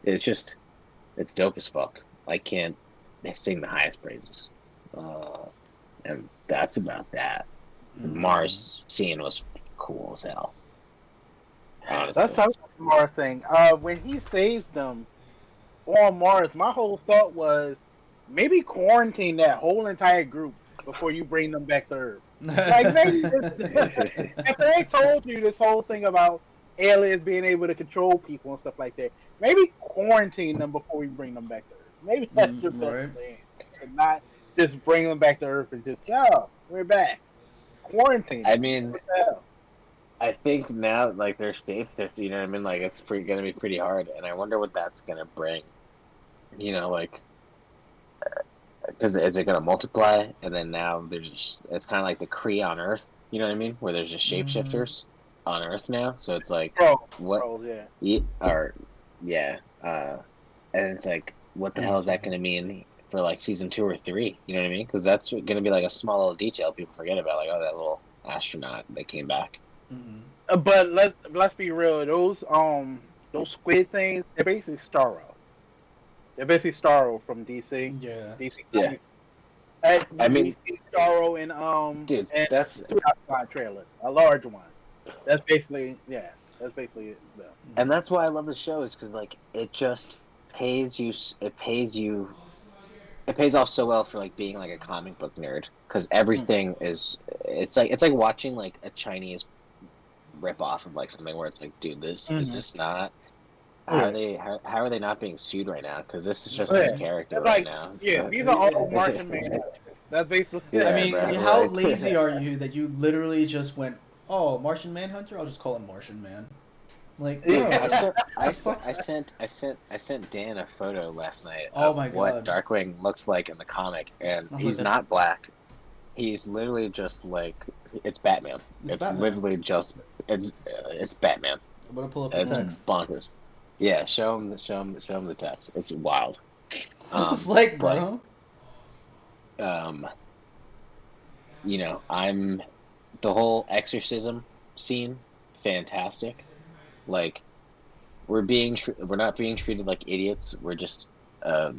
It's dope as fuck. I can't sing the highest praises. And that's about that. The Mars scene was cool as hell. Honestly. That's the Mars thing. When he saves them on Mars, my whole thought was maybe quarantine that whole entire group before you bring them back to Earth. Like maybe if they told you this whole thing about aliens being able to control people and stuff like that, maybe quarantine them before we bring them back to Earth. Maybe that's just the thing, and not just bring them back to Earth and just we're back. Quarantine. I mean, I think now like they're shapeshifted, you know what I mean? Like it's gonna be pretty hard, and I wonder what that's gonna bring. You know, like. Because is it going to multiply, and then now it's kind of like the Kree on Earth, you know what I mean? Where there's just shapeshifters on Earth now, so it's like, and it's like, what the hell is that going to mean for like season 2 or 3, you know what I mean? Because that's going to be like a small little detail people forget about, like, oh, that little astronaut that came back. But let's be real, those squid things, they're basically Starro. They're basically Starro from DC. Yeah. DC. Yeah. I mean, Starro and dude, and that's outside trailer, a large one. That's basically it. Yeah. And that's why I love the show is because like it just pays you. It pays off so well for like being like a comic book nerd because everything is. It's like watching like a Chinese rip off of like something where it's like, dude, this is this not. How are they not being sued right now? Because this is just his character right now. Yeah, these are all Martian men. That's basically. I mean, how lazy are you that you literally just went, "Oh, Martian Manhunter? I'll just call him Martian Man." Like, I sent Dan a photo last night oh of my what God. Darkwing looks like in the comic, and he's not black. He's literally just like it's Batman. It's Batman. literally just it's Batman. I'm gonna pull up the It's text. bonkers. Yeah, show him the text. It's wild. It's like, bro. You know, I'm the whole exorcism scene, fantastic. Like, we're not being treated like idiots. We're just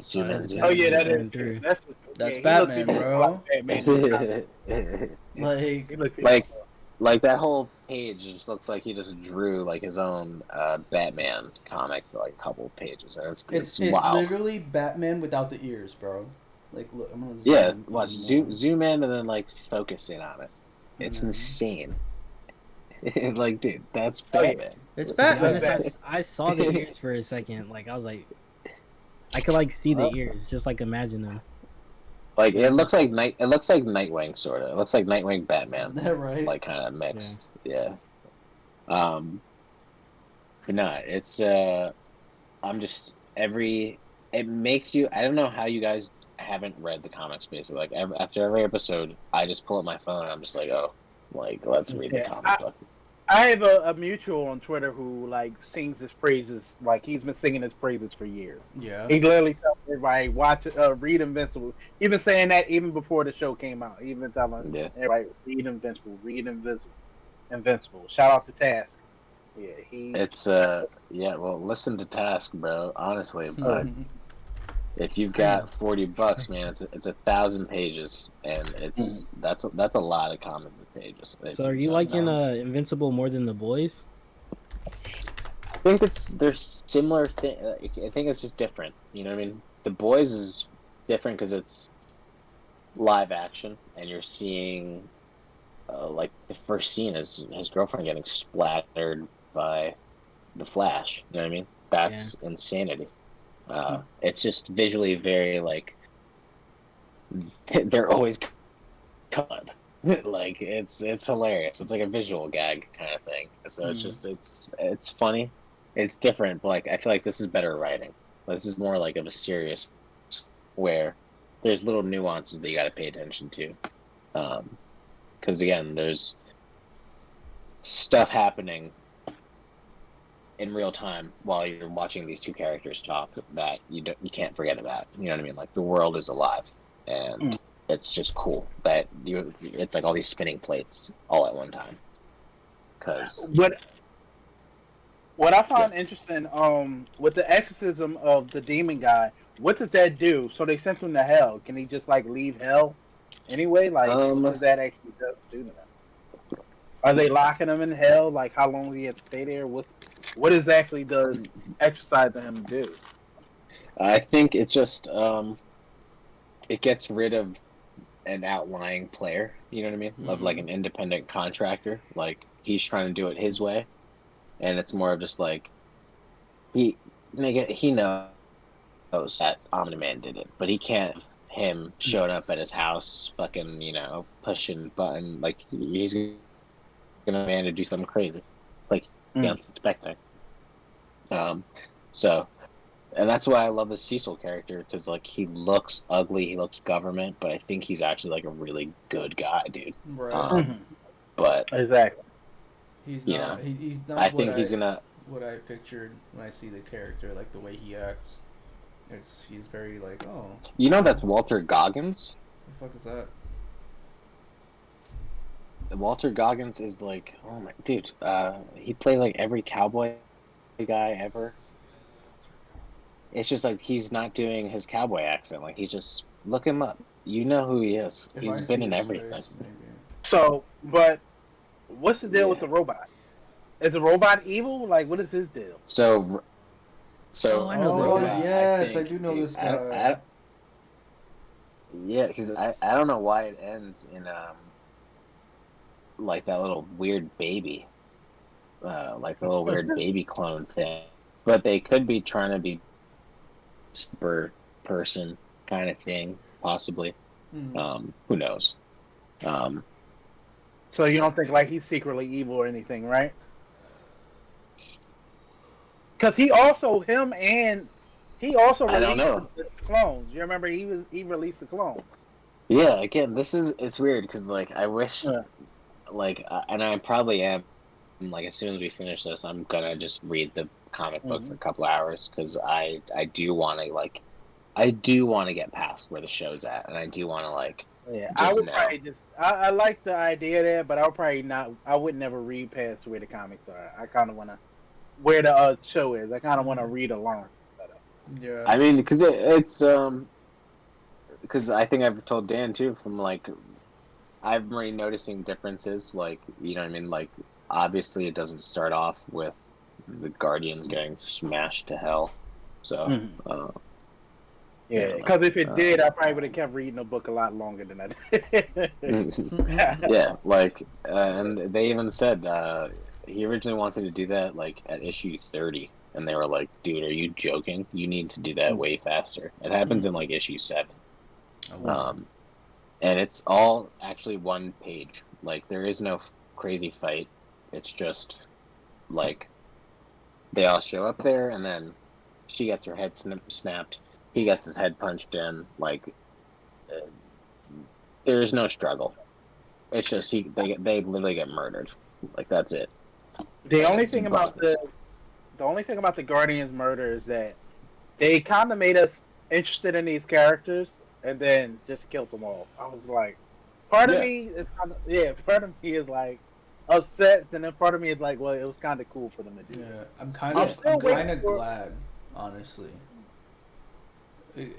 zoom in. Oh yeah, that is true. That's Batman, bro. Like that whole page just looks like he just drew like his own Batman comic for like a couple pages, and it's wild. Literally Batman without the ears, bro. Like, look, I'm gonna zoom in and then like focus in on it. It's insane. Like, dude, that's Batman. It's Batman. I saw the ears for a second. Like, I was like, I could like see the ears, just like imagine them. Like it looks like Nightwing sort of. It looks like Nightwing Batman. That right? Like kind of mixed. Yeah. But no, it's I'm just it makes you. I don't know how you guys haven't read the comics basically. Like after every episode, I just pull up my phone and I'm just like, oh, like let's read the comic book. I have a mutual on Twitter who like sings his praises. Like he's been singing his praises for years. Yeah. He literally tells everybody read Invincible. He's been saying that even before the show came out. He's been telling everybody read Invincible. Shout out to Task. Yeah, It's well, listen to Task, bro. Honestly, but if you've got $40, man, it's 1,000 pages, and that's a lot of comic book pages. So, are you liking Invincible more than The Boys? I think they're similar. I think it's just different. You know what I mean? The Boys is different because it's live action, and you're seeing like the first scene is his girlfriend getting splattered by the Flash. You know what I mean? That's insanity. It's just visually very like they're always cut. Like it's hilarious. It's like a visual gag kind of thing. So it's just it's funny. It's different, but like I feel like this is better writing. This is more like of a serious where there's little nuances that you got to pay attention to. Because again, there's stuff happening in real time while you're watching these two characters talk that you can't forget about. You know what I mean? Like the world is alive, and it's just cool that it's like all these spinning plates all at one time. Because what I find interesting, with the exorcism of the demon guy, what does that do? So they sent him to hell. Can he just like leave hell anyway? Like, what does that actually do to them? Are they locking him in hell? Like, how long do he have to stay there? What exactly does exercising him do? I think it just it gets rid of an outlying player. You know what I mean? Of like an independent contractor. Like he's trying to do it his way, and it's more of just like he knows that Omni-Man did it, but he can't have him showing up at his house, fucking pushing button like he's gonna man to do something crazy, like he unsuspecting. So, and that's why I love the Cecil character, because like he looks ugly, he looks government, but I think he's actually like a really good guy, dude. Right. But exactly, he's not. He's not. I think he's gonna. What I pictured when I see the character, like the way he acts, he's very like, oh. That's Walter Goggins. The fuck is that? Walter Goggins is like, oh my dude. He played like every cowboy guy ever. It's just like he's not doing his cowboy accent. Like he just look him up. You know who he is. He's been in everything. Face, so, but what's the deal with the robot? Is the robot evil? Like, what is his deal? So I know this guy. Yes, I do know this guy. Yeah, because I don't know why it ends in like that little weird baby, like the little weird baby clone thing. But they could be trying to be super person kind of thing, possibly. Who knows? So you don't think like he's secretly evil or anything, right? Because he also released the clones. You remember he released the clones. Yeah, again, it's weird because like I wish, like, and I probably am. Like as soon as we finish this, I'm gonna just read the comic book for a couple hours because I do want to get past where the show's at, and I do want to like. Yeah, I would probably just. I like the idea there, but I'll probably not. I would never read past where the comics are. I kind of want to where the show is. I kind of want to read along. Yeah. I mean, because it's because I think I've told Dan too. From like, I'm already noticing differences. Like, you know what I mean? Like, obviously, it doesn't start off with the Guardians getting smashed to hell. So. Yeah, because if it did, I probably would have kept reading the book a lot longer than I did. Yeah, like, and they even said he originally wanted to do that like at issue 30, and they were like, "Dude, are you joking? You need to do that way faster." It happens in like issue 7, and it's all actually one page. Like, there is no crazy fight. It's just like they all show up there, and then she gets her head snapped. He gets his head punched in. Like, there's no struggle. It's just they literally get murdered. Like, that's it. The only thing about the Guardians murder is that they kind of made us interested in these characters and then just killed them all. I was like, part of me is like upset, and then part of me is like, well, it was kind of cool for them to do. Yeah, I'm kind of glad, honestly.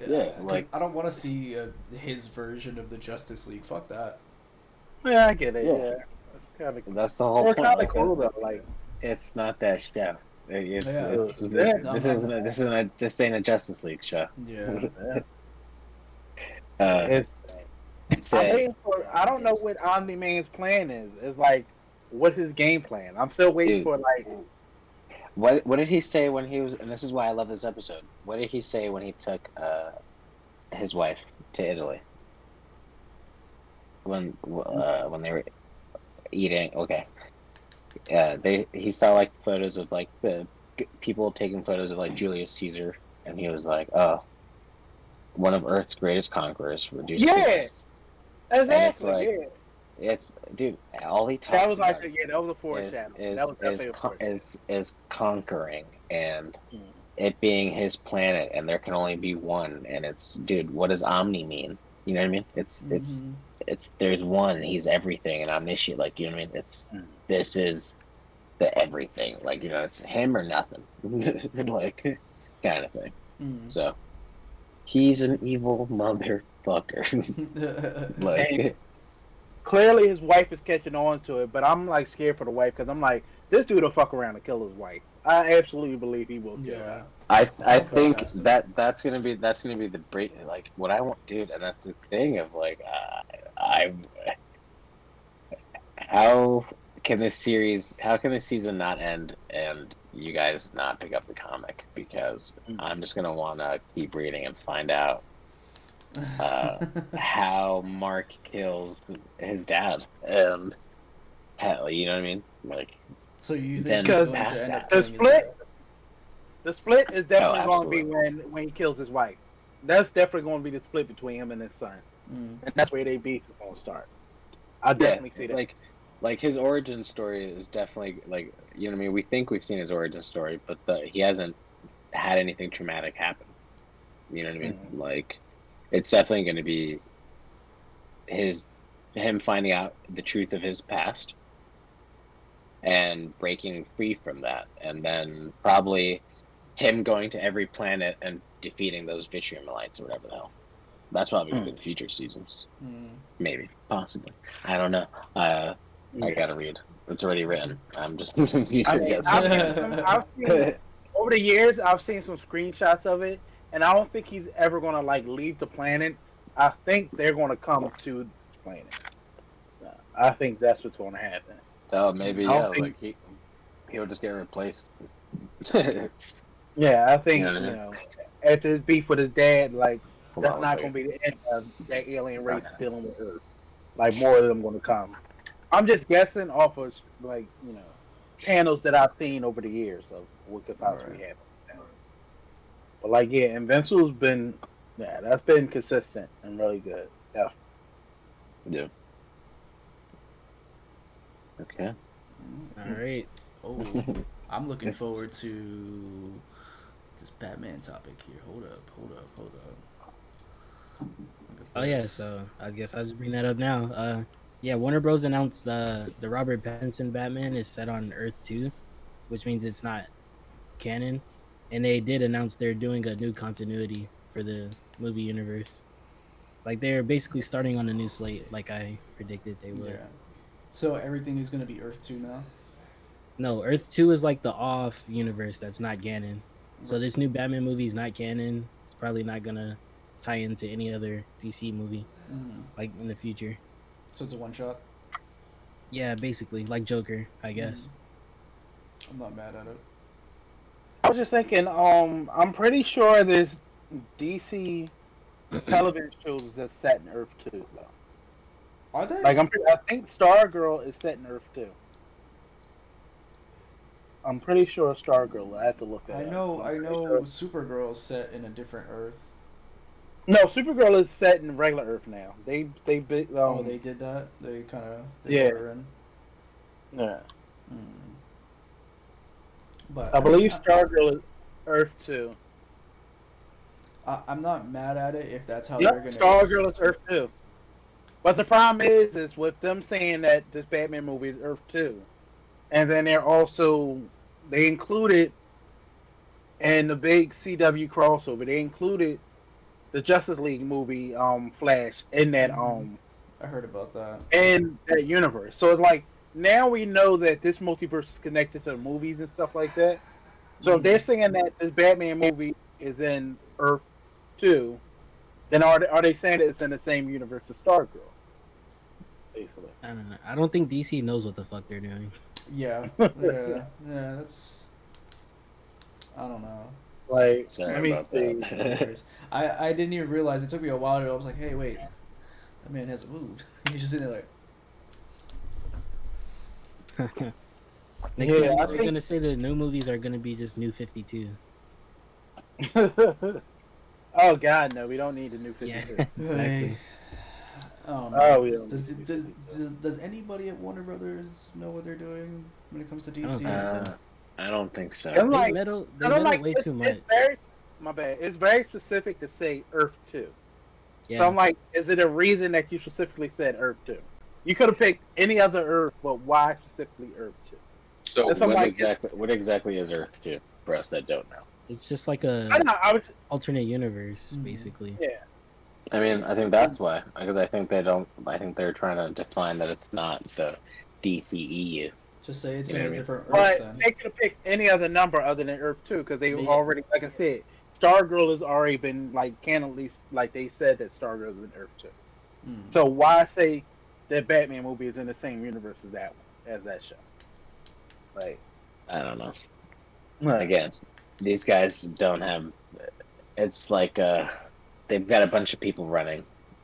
Yeah, like I don't want to see his version of the Justice League. Fuck that. Yeah, I get it. Yeah. That's the whole point. Kind of cool though. Like, it's not that show. This ain't a Justice League show. Yeah. I don't know what Omni-Man's plan is. It's like, what's his game plan? I'm still waiting for like. What did he say when he was? And this is why I love this episode. What did he say when he took his wife to Italy? When they were eating, okay. He saw like photos of like the people taking photos of like Julius Caesar, and he was like, "Oh, one of Earth's greatest conquerors reduced to this." Exactly. And it's like, it's dude. All he That talks was like about is that was a foreshadow. That was definitely a foreshadow. is conquering and Mm. it being his planet, and there can only be one. And it's dude, what does Omni mean? You know what I mean? It's there's one. He's everything and omniscient. Like you know what I mean? This is the everything. Like it's him or nothing. Like kind of thing. So he's an evil motherfucker. Like. Clearly, his wife is catching on to it, but I'm like scared for the wife because I'm like, this dude will fuck around and kill his wife. I absolutely believe he will kill her. I think that's gonna be the break. Like what I want, dude, and that's the thing of like, how can this season not end and you guys not pick up the comic? Because I'm just gonna wanna keep reading and find out how Mark kills his dad, and hell, you know what I mean? Like, so you think he's going to end up the split is definitely going to be absolutely. when he kills his wife. That's definitely going to be the split between him and his son, and that's where they beef is going to start. I definitely see that. Like his origin story is definitely like you know what I mean. We think we've seen his origin story, but he hasn't had anything traumatic happen. You know what I mean? Like. It's definitely going to be him finding out the truth of his past and breaking free from that, and then probably him going to every planet and defeating those Vitriumalites or whatever the hell. That's probably going to be the future seasons. Maybe, possibly. I don't know. I gotta read. It's already written. I'm just. I've seen, over the years, I've seen some screenshots of it. And I don't think he's ever going to, like, leave the planet. I think they're going to come to the planet. I think that's what's going to happen. Oh, maybe, yeah. Like, he'll just get replaced. Yeah, I think, after his beef with his dad, like, that's not going to be the end of that alien race dealing with Earth. Like, more of them going to come. I'm just guessing off of, like, panels that I've seen over the years of what could possibly happen. But like, yeah, Invincible's been, that's been consistent and really good. Yeah. Yeah. Okay. All right. Oh, I'm looking forward to this Batman topic here. Hold up. Oh yeah, so I guess I'll just bring that up now. Yeah, Warner Bros. Announced the Robert Pattinson Batman is set on Earth 2, which means it's not canon. And they did announce they're doing a new continuity for the movie universe. Like they're basically starting on a new slate, like I predicted they would. Yeah. So everything is gonna be Earth 2 now? No, Earth 2 is like the off universe that's not canon. So this new Batman movie is not canon. It's probably not gonna tie into any other DC movie, like in the future. So it's a one shot? Yeah, basically, like Joker, I guess. I'm not mad at it. I was just thinking, I'm pretty sure there's DC television shows that's set in Earth 2, though. Are there? Like, I think Stargirl is set in Earth 2. I'm pretty sure Stargirl. I have to look at it. I know Supergirl's set in a different Earth. No, Supergirl is set in regular Earth now. They they did that? They kind of... Yeah. Put her in? Yeah. But I believe Stargirl is Earth 2. I'm not mad at it if that's how they're going to... Stargirl is Earth 2. But the problem is with them saying that this Batman movie is Earth 2. And then they included in the big CW crossover, they included the Justice League movie, Flash, in that, I heard about that. in that universe. So it's like, now we know that this multiverse is connected to the movies and stuff like that. So if they're saying that this Batman movie is in Earth 2, then are they saying that it's in the same universe as Stargirl? Basically. I don't know. I don't think DC knows what the fuck they're doing. Yeah, that's... I don't know. Like, Sorry let me about see. that. I didn't even realize. It took me a while. I was like, hey, wait. That man hasn't moved. He's just in there like... Next thing they're going to say the new movies are going to be just New 52. Oh, God, no. We don't need a New 52. Yeah, exactly. Oh, yeah. Does anybody at Warner Brothers know what they're doing when it comes to I don't DC? think so. I don't think so. I'm They like, meddle I don't like way too much. It's very, my bad. It's very specific to say Earth 2. Yeah. So I'm like, is it a reason that you specifically said Earth 2? You could have picked any other Earth, but why specifically Earth 2? So That's what I'm like, what exactly is Earth 2 for us that don't know? It's just like a I know, I was, alternate universe, Mhm. basically. yeah. I mean, I think that's why, because I think they don't. I think they're trying to define that it's not the DCEU. Just say it's You know in a what I mean? different Earth But then. they could have picked any other number other than Earth 2, because they Yeah. already, like I said, Stargirl has already been, like, canonly, like they said that Stargirl is in Earth 2. Mm. So why say that Batman movie is in the same universe as that one, as that show? Like, I don't know. right. Again, these guys don't have. It's like they've got a bunch of people running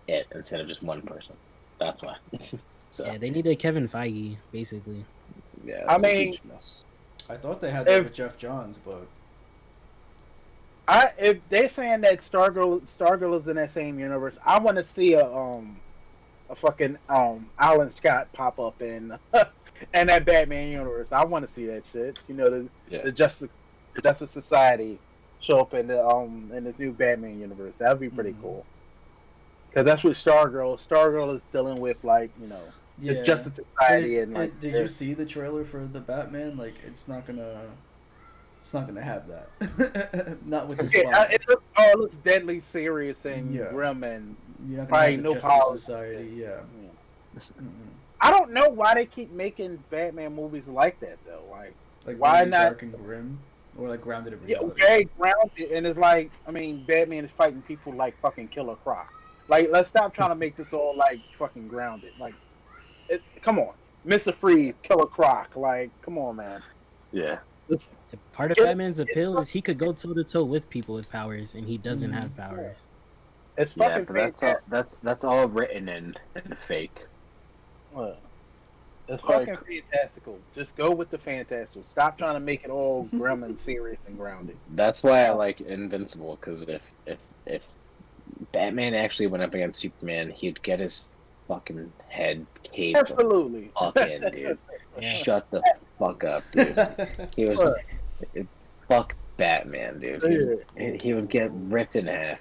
it instead of just one person. That's why. So Yeah, they need a Kevin Feige, basically. yeah, I it's a mean- huge mess. I thought they had that If- with Jeff Johns, but If they're saying that Stargirl is in that same universe, I want to see a fucking Alan Scott pop up in in that Batman universe. I want to see that shit. You know, Yeah. the Justice Society show up in this new Batman universe. That'd be pretty Mhm. cool. Because that's what Stargirl is dealing with, like, you know, yeah. the Justice Society and like. did you see the trailer for the Batman? Like, it's not gonna have that. Not with this Yeah, line. it looks deadly serious and Yeah. grim and. You're not gonna probably have the no Justice powers. Society. Yeah. Yeah. Mm-mm. I don't know why they keep making Batman movies like that though. Like, Like Why really not- dark and grim, or like grounded in yeah, reality. very grounded, and it's like, I mean, Batman is fighting people like fucking Killer Croc. Like, let's stop trying to make this all like fucking grounded. Like, come on, Mr. Freeze, Killer Croc. Like, come on, man. Yeah. Part of Yeah, Batman's appeal is he could go toe to toe with people with powers, and he doesn't Mhm. have powers. It's Yeah, fucking but that's all written in fake. It's Like- fucking fantastical. Just go with the fantastical. Stop trying to make it all grim and serious and grounded. That's why I like Invincible, because if Batman actually went up against Superman, he'd get his fucking head caved the Absolutely. fuck in, dude. Yeah. Shut the fuck up, dude. He was fuck Batman, dude. He would get ripped in half.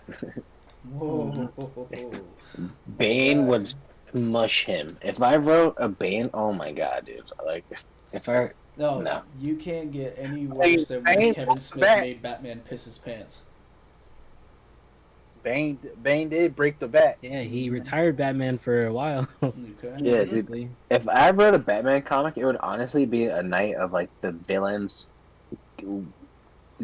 Whoa. Bane would smush him. If I wrote a Bane, oh my god, dude. Like, if I No, No. you can't get any worse than when Bane Kevin wants Smith back. made Batman piss his pants. Bane did break the bat. Yeah, he retired Batman for a while. Okay. Yeah, dude. basically. if I wrote a Batman comic, it would honestly be a night of like the villains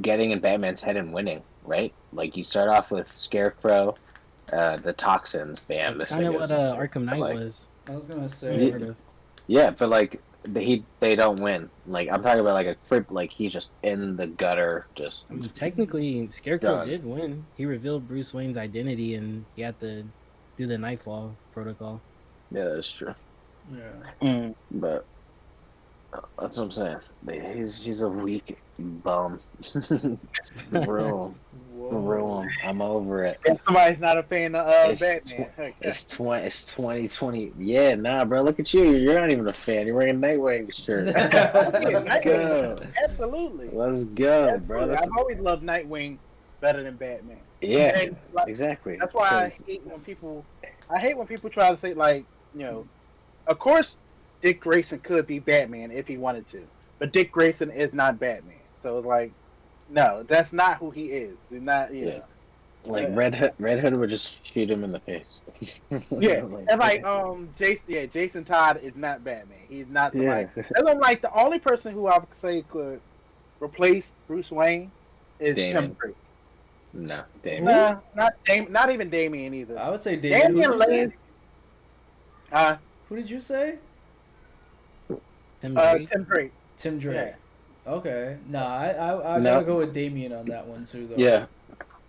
getting in Batman's head and winning, right? Like you start off with Scarecrow, the toxins, bam. That's This kind thing of what is Arkham Knight like- was. I was gonna say. Sort of. yeah, but like they don't win. Like I'm talking about like a crip, like he's just in the gutter, just I mean, technically, Scarecrow Done. did win. He revealed Bruce Wayne's identity, and he had to do the Nightfall protocol. yeah, that's true. Yeah. But that's what I'm saying. He's a weak bum. Ruin him. I'm over it. If somebody's not a fan of It's Batman. Okay. It's 2020. Yeah, nah, bro. Look at you. You're not even a fan. You're wearing a Nightwing shirt. Let's go. Absolutely. Let's go, bro. Absolutely. I've always loved Nightwing better than Batman. Yeah, And, like, exactly. that's why I 'Cause- hate when people try to say, like, you know, of course Dick Grayson could be Batman if he wanted to, but Dick Grayson is not Batman. So it's like, no, that's not who he is. He's not, you Yeah. know. like Yeah. Red Hood would just shoot him in the face. Yeah, Like, and like Jason Todd is not Batman. He's not yeah. like. And I'm like, the only person who I would say could replace Bruce Wayne is Damon. Tim Drake. No, damn. Nah, not even Damian either. I would say David. Who did Damian you say? Lane, Who did you say? Tim Drake. Tim Drake. Tim Drake. Yeah. Okay. Nah, I No. gotta go with Damien on that one too, though. Yeah.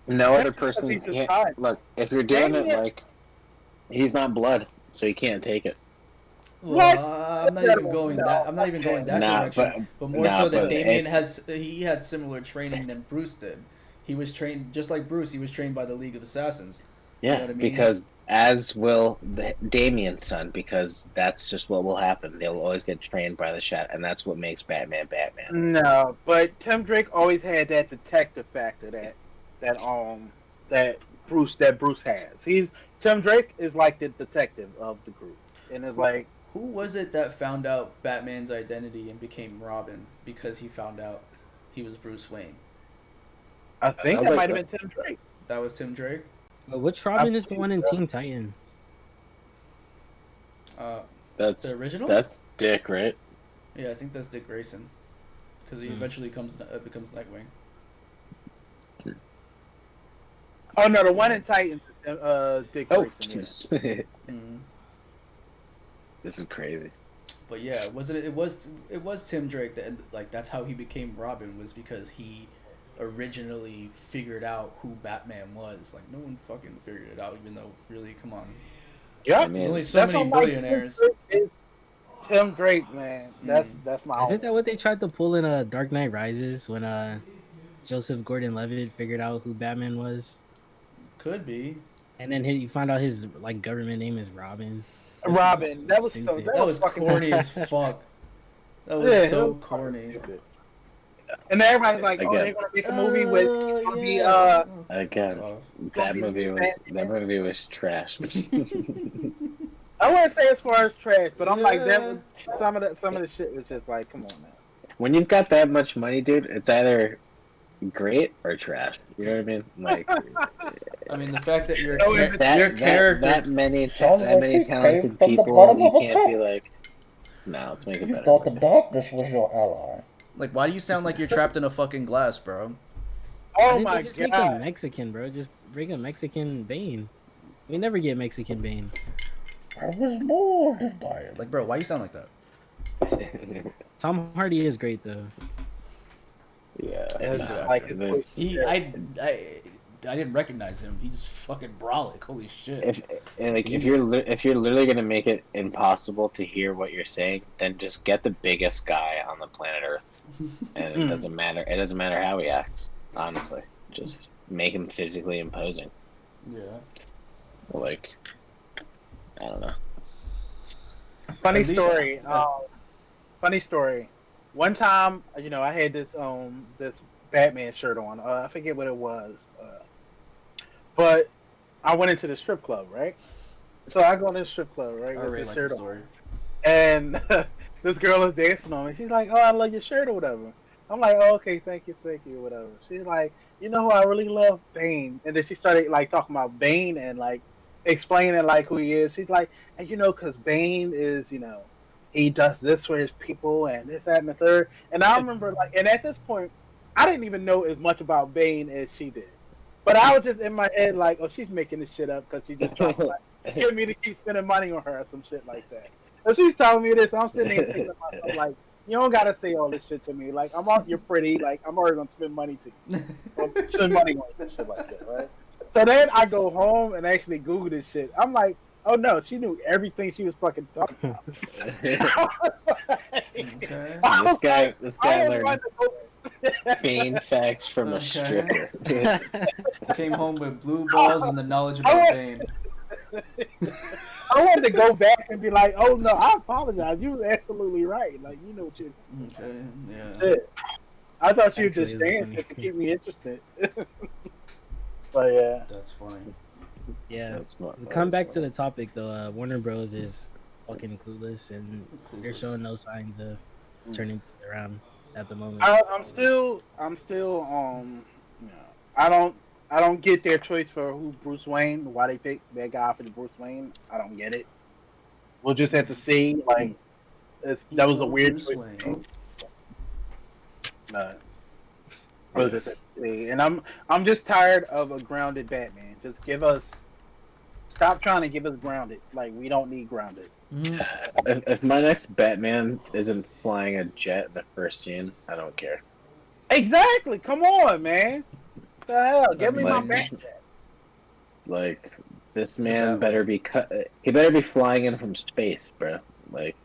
No other That's because person he's just can't. tired. Look, if you're doing it Damien- like, he's not blood, so he can't take it. Well, What? I'm not even going that. I'm not even going that Nah, direction. But more nah, so that but Damien it's- he had similar training than Bruce did. He was trained just like Bruce. He was trained by the League of Assassins. Yeah, know what I mean? because as will Damien's son, because that's just what will happen. They'll always get trained by the Shadow, and that's what makes Batman Batman. No, but Tim Drake always had that detective factor that Bruce has. Tim Drake is like the detective of the group, and it's like, Who was it that found out Batman's identity and became Robin because he found out he was Bruce Wayne? I think that might have been Tim Drake. That was Tim Drake? But which Robin is the one in Teen Titans? That's the original? That's Dick, right? Yeah, I think that's Dick Grayson. Because he eventually becomes Nightwing. Oh no, the one in Titans, Dick Oh, Grayson. Yeah. This is crazy. But yeah, it was Tim Drake that, like, that's how he became Robin, was because he originally figured out who Batman was. Like, no one fucking figured it out, even though, really, come on. Yeah, I mean, There's only so many billionaires. Tim Drake, man, that's my. Isn't that what they tried to pull in Dark Knight Rises when Joseph Gordon-Levitt figured out who Batman was? Could be. And then you find out his like government name is Robin. Robin? That was stupid. That was corny as fuck. That was so corny. Stupid. And then everybody's like, "Oh, they're gonna make a movie with Again, that movie was trash. I wouldn't say as far as trash, but I'm like, some of the shit was just like, come on, man. When you've got that much money, dude, it's either great or trash. You know what I mean? Like, I mean, the fact that your that character that many talented people, you can't be like, no, let's make it better. You thought the darkness was your ally. Like, why do you sound like you're trapped in a fucking glass, bro? Oh Why my didn't they just make him god! Mexican, bro. Just bring a Mexican Bane. We never get Mexican Bane. I was molded by it. Like, bro, why you sound like that? Tom Hardy is great though. Yeah, It was a good Like, actor. it's- I didn't recognize him. He's fucking brolic. Holy shit. if you're literally gonna make it impossible to hear what you're saying, then just get the biggest guy on the planet Earth, and it doesn't matter. It doesn't matter how he acts. Honestly, just make him physically imposing. Yeah. Like, I don't know. Funny story. Funny story. One time, I had this this Batman shirt on. I forget what it was, but I went into the strip club, right? So I go in this strip club, right, I with really this like shirt the on, story. and this girl is dancing on me. She's like, "Oh, I love your shirt or whatever." I'm like, "Oh, okay, thank you, whatever." She's like, "You know who I really love? Bane." And then she started like talking about Bane and like explaining like who he is. She's like, "And because Bane is, he does this for his people and this, that, and the third." And I remember like, and at this point, I didn't even know as much about Bane as she did. But I was just in my head like, "Oh, she's making this shit up because she's just trying to like, get me to keep spending money on her or some shit like that." And she's telling me this, I'm sitting there thinking to myself like, "You don't gotta say all this shit to me. Like, you're pretty. Like, I'm already gonna spend money spend money on this shit like that, right?" So then I go home and actually Google this shit. I'm like, "Oh no, she knew everything she was fucking talking about." Okay. This guy learned Bane facts from a stripper. Came home with blue balls and the knowledge about Bane. I wanted to go back and be like, "Oh no, I apologize. You were absolutely right. Like, you know what you Okay, yeah. did." I thought you were Actually, just it's saying funny. it to keep me interested. But yeah. That's funny. Yeah. That's smart. To come back to the topic though, Warner Bros is fucking clueless and they're Clueless. showing no signs of turning things around at the moment. I'm still, I don't get their choice for who Bruce Wayne, why they picked that guy for the Bruce Wayne. I don't get it. We'll just have to see. Like, that was a weird Bruce choice. Wayne. We'll just have to see. And I'm just tired of a grounded Batman. Just stop trying to give us grounded. Like, we don't need grounded. If my next Batman isn't flying a jet in the first scene, I don't care. Exactly. Come on, man. What the hell? Give me my Like- Batman. Like, this man better be he better be flying in from space, bro. Like,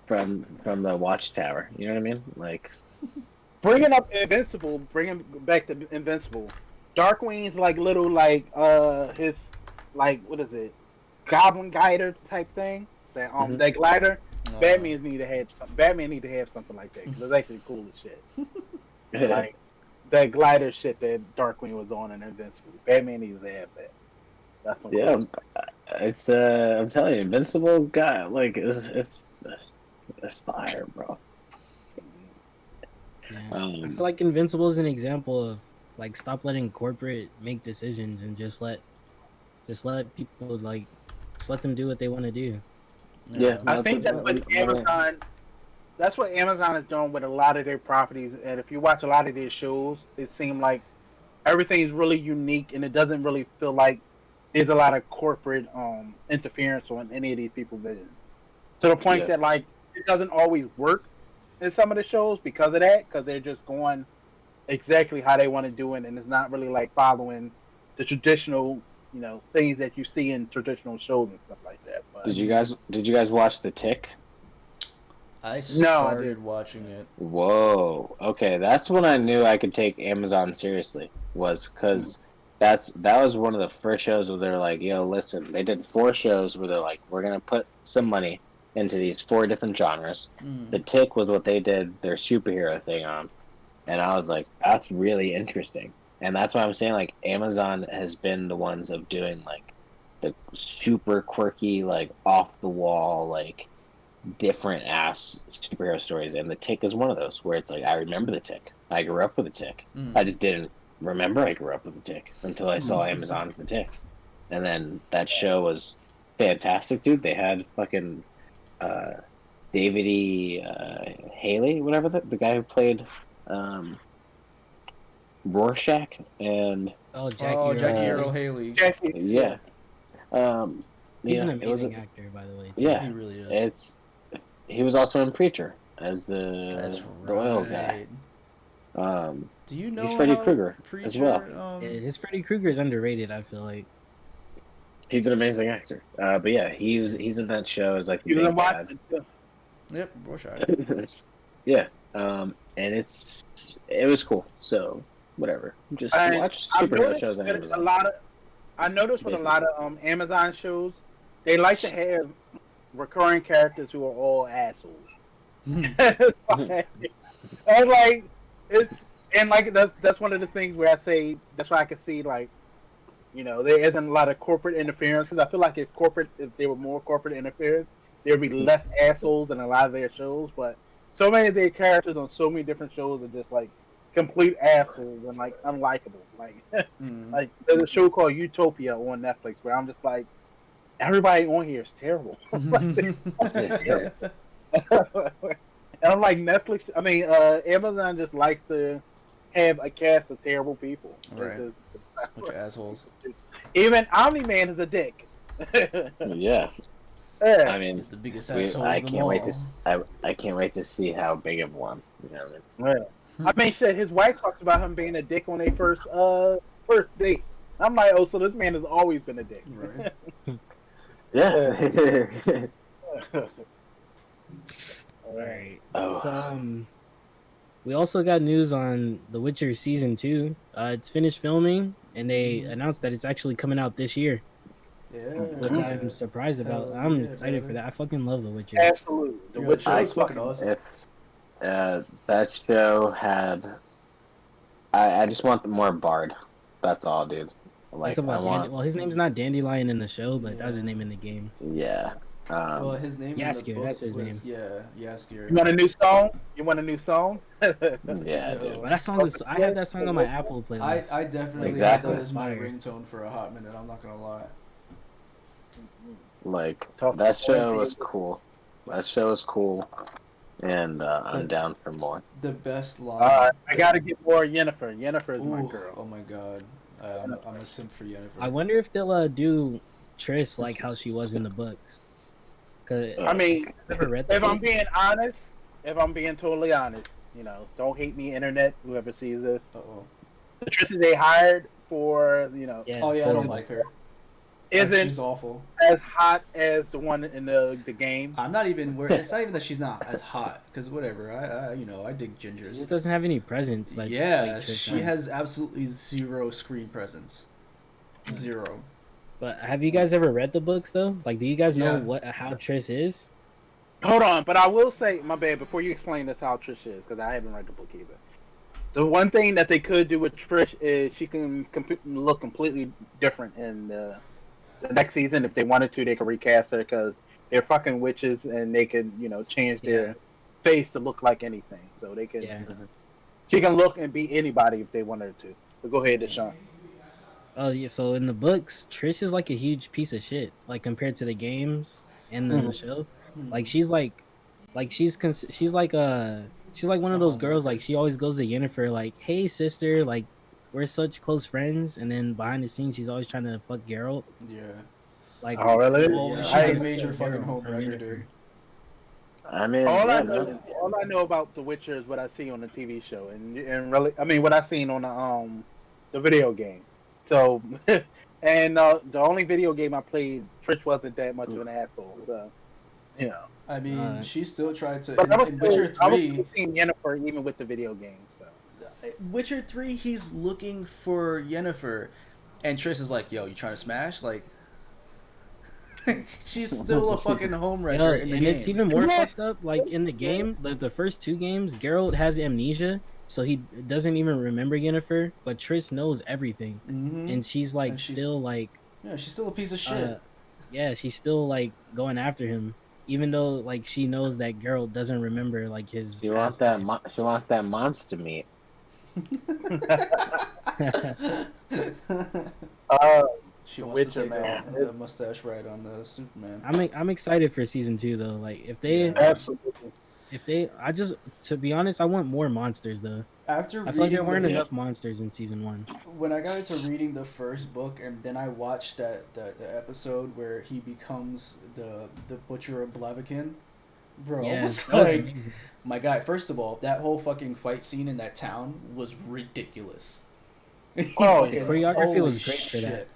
from the watchtower. You know what I mean? Like, Bringing up Invincible, bringing back to Invincible. Darkwing's like little his like what is it, goblin glider type thing. That Mhm. that glider. Uh, Batman need to have something like that because it's actually cool as shit. Like that glider shit that Darkwing was on in Invincible. Batman needs to have that. That's what Yeah, it's I'm telling you, Invincible guy, like it's fire, bro. Yeah. I Um, feel like Invincible is an example of like stop letting corporate make decisions and just let people like just let them do what they want to do. yeah, I that's think that's what Amazon. That's what Amazon is doing with a lot of their properties. And if you watch a lot of their shows, it seems like everything is really unique, and it doesn't really feel like there's a lot of corporate interference on any of these people's visions. To the point Yeah. that like it doesn't always work in some of the shows because of that, because they're just going exactly how they want to do it, and it's not really like following the traditional, things that you see in traditional shows and stuff like that. But Did you guys watch The Tick? I No, I started didn't. watching it. Whoa. Okay, that's when I knew I could take Amazon seriously. Was because that was one of the first shows where they're like, "Yo, listen." They did 4 shows where they're like, "We're gonna put some money into these 4 different genres." The Tick was what they did their superhero thing on, and I was like, "That's really interesting." And that's why I'm saying like Amazon has been the ones of doing like the super quirky, like off the wall, like different ass superhero stories, and The Tick is one of those where it's like I remember The Tick. I grew up with The Tick. I just didn't remember I grew up with The Tick until I saw Amazon's The Tick, and then that show was fantastic, dude. They had fucking David E. Haley, whatever the guy who played Rorschach, and Oh, Jackie, Jackie Earle Earle Haley. Haley. Jackie, yeah, He's an it was amazing actor, by the way. Too. yeah, He really is. he was also in Preacher as That's the oil guy. right. Do you know He's Freddy how Krueger Preacher, as well. Yeah, his Freddy Krueger is underrated. I feel like. He's an amazing actor. But yeah, he's in that show as like the you big didn't watch bad. it. Yep, Rorschach. Yeah, and it was cool. So whatever, just I- watch I've superhero noticed shows on that Amazon. I noticed with a lot of Amazon shows, they like to have recurring characters who are all assholes. And like it's and like that's one of the things where I say that's why I can see like there isn't a lot of corporate interference because I feel like if there were more corporate interference there'd be less assholes in a lot of their shows, but so many of their characters on so many different shows are just like complete assholes and like unlikable. Like like there's a show called Utopia on Netflix where I'm just like everybody on here is terrible. And I'm like Netflix. I mean, Amazon just likes to have a cast of terrible people. Right. It's Bunch of assholes. even Omni Man is a dick. Yeah, Yeah. I mean, He's the biggest asshole I of them can't all. wait to I can't wait to see how big of one. You know what I mean? I mean, shit. His wife talks about him being a dick on their first date. I'm like, oh, so this man has always been a dick. Right. Yeah. All right. Oh. So we also got news on The Witcher season 2. It's finished filming, and they announced that it's actually coming out this year, Yeah. which I'm surprised about. Hell I'm yeah, excited baby. for that. I fucking love The Witcher. Absolutely. The Yeah, Witcher that is was fucking awesome. If that show had, I just want more Bard. That's all, dude. Like It's about I want, well, his name's not Dandelion in the show, but that was his name in the games. yeah. Well, his name in the Yaskier, book that's his was, name. Yeah, Yaskier. You want a new song? You want a new song? Yeah, Yo. dude. But that song is, I have that song on my Apple playlist. I definitely Exactly. had that as my Fire. ringtone for a hot minute. I'm not gonna lie. Like Talk that to show me. was cool. That show was cool, and I'm down for more. The best line. I gotta get more Yennefer. Yennefer is my Ooh, girl. oh my god. I'm a simp for Yennefer. I wonder if they'll do Triss like how she was in the books. Cause I mean, never read if the I'm book. being honest, if I'm being totally honest, don't hate me, internet, whoever sees this. Uh-oh. The Tristan they hired for, Yeah, Oh yeah, I don't horrible. like her. isn't She's awful. as hot as the one in the game. I'm not even worried. It's not even that she's not as hot. Because whatever. I dig She gingers. just doesn't have any presence. Like yeah, like Triss she does. has absolutely zero screen presence. Zero. But have you guys ever read the books though? Like, do you guys know Yeah. how Triss is? Hold on, but I will say, my bad, before you explain this how Trish is, because I haven't read the book either. The one thing that they could do with Trish is she can look completely different in the next season. If they wanted to, they could recast her because they're fucking witches and they can, change their face to look like anything. So they can. Yeah. She can look and be anybody if they wanted her to. So go ahead, Deshaun. Oh yeah. So in the books, Trish is like a huge piece of shit. Like compared to the games and then the show, like she's like she's like one of those girls. Like she always goes to Yennefer like, "Hey sister, like we're such close friends," and then behind the scenes she's always trying to fuck Geralt. Yeah. Like, Oh, really? Yeah, she's I- a major fucking Geralt from homewrecker, Yennefer. dude. I mean, All yeah, I no. know, all I know about The Witcher is what I see on the TV show, and really, I mean, what I seen on the video game. So, and the only video game I played, Trish wasn't that much of an asshole. So, I mean, she still tried to. But In Witcher I was 3, seeing Yennefer even with the video game. So. Witcher 3, he's looking for Yennefer, and Triss is like, "Yo, you trying to smash?" Like, she's still a fucking homewrecker Yeah, in the and game. it's even more fucked up. Like in the game, like the first 2 games, Geralt has amnesia, so he doesn't even remember Yennefer. But Triss knows everything, Mhm. and she's like And she's- still like, Yeah, she's still a piece of shit. yeah, she's still like going after him, even though like she knows that Geralt doesn't remember like his. She wants that. She wants that monster meat. She wants Witcher, to take man. the mustache ride on Superman. I'm excited for season 2 though. Like Absolutely. to be honest, I want more monsters though. After I feel like there reading weren't the, enough monsters in season 1. when I got into reading the first book, and then I watched the episode where he becomes the Butcher of Blaviken, bro, I Yeah, was that was like, amazing. my guy. First of all, that whole fucking fight scene in that town was ridiculous. Oh, Fucking- the choreography was holy great for that. shit.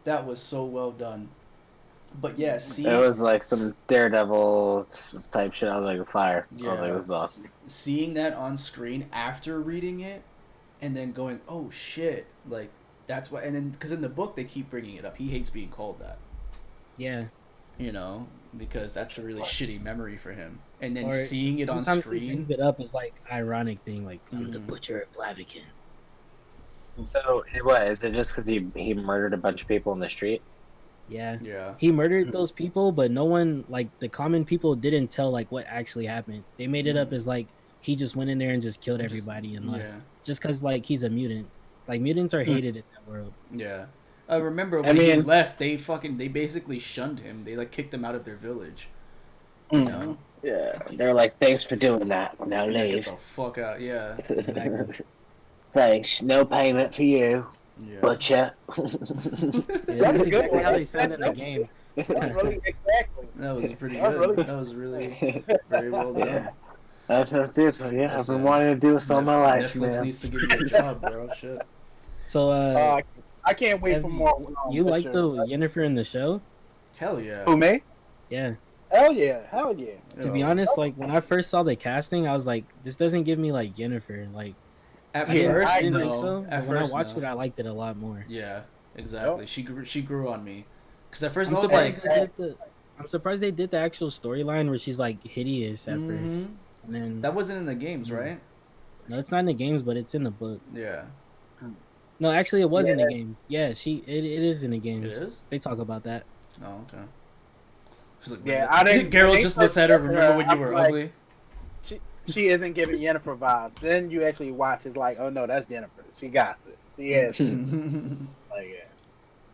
That was so well done. But yeah, see, It was like some Daredevil type shit. I was like, fire. I was like, Yeah. this is awesome. seeing that on screen after reading it, and then going, "Oh shit!" Like that's why. And then because in the book they keep bringing it up, he hates being called that. Yeah. Because that's a really shitty memory for him. And then Or seeing it on sometimes he screen, brings it up as like ironic thing, like I'm the Mhm. Butcher of Blaviken. So, what is it? Just because he murdered a bunch of people in the street? Yeah. yeah, He murdered those people, but no one, like the common people, didn't tell like what actually happened. They made it up as like he just went in there and just killed Just- everybody and like yeah, just because like he's a mutant. Like mutants are hated in that world. yeah. I remember when he mean- left, they basically shunned him. They like kicked him out of their village. You know, Yeah. They're like, thanks for doing that. Now Yeah, get leave. the fuck out. Yeah, Exactly. Thanks. No payment for you, yeah. butcher. Yeah, That's that's a good exactly one. how they sound in the game. That's really exactly. That was pretty That's good. really- That was really very well done. That's beautiful. Yeah, That's I've been it. wanting to do this all my life, Netflix man. needs to give you a job, bro. Shit. So I can't wait have for more. you like Witcher. the Yennefer in the show? Hell yeah. Who, me? Yeah. Hell yeah, hell yeah. To be honest, like when I first saw the casting, I was like, this doesn't give me like Yennefer. Like At I didn't, first, I didn't no. think so. At But when I first, watched no. it, I liked it a lot more. Yeah, exactly. She grew on me. Because at first I'm I was surprised, like, I'm surprised they did the actual storyline where she's like hideous at first, Mhm. and then that wasn't in the games, right? no, it's not in the games, but it's in the book. Yeah. No, actually, it was in the games. Yeah, it is in the games. It is? They talk about that. Oh, okay. She's like, Yeah, I didn't- Geralt they just looks at her. first- Remember when you I'm were like- ugly? She isn't giving Yennefer vibes. Then you actually watch it's like, oh no, that's Yennefer. She got it. She has it. Like,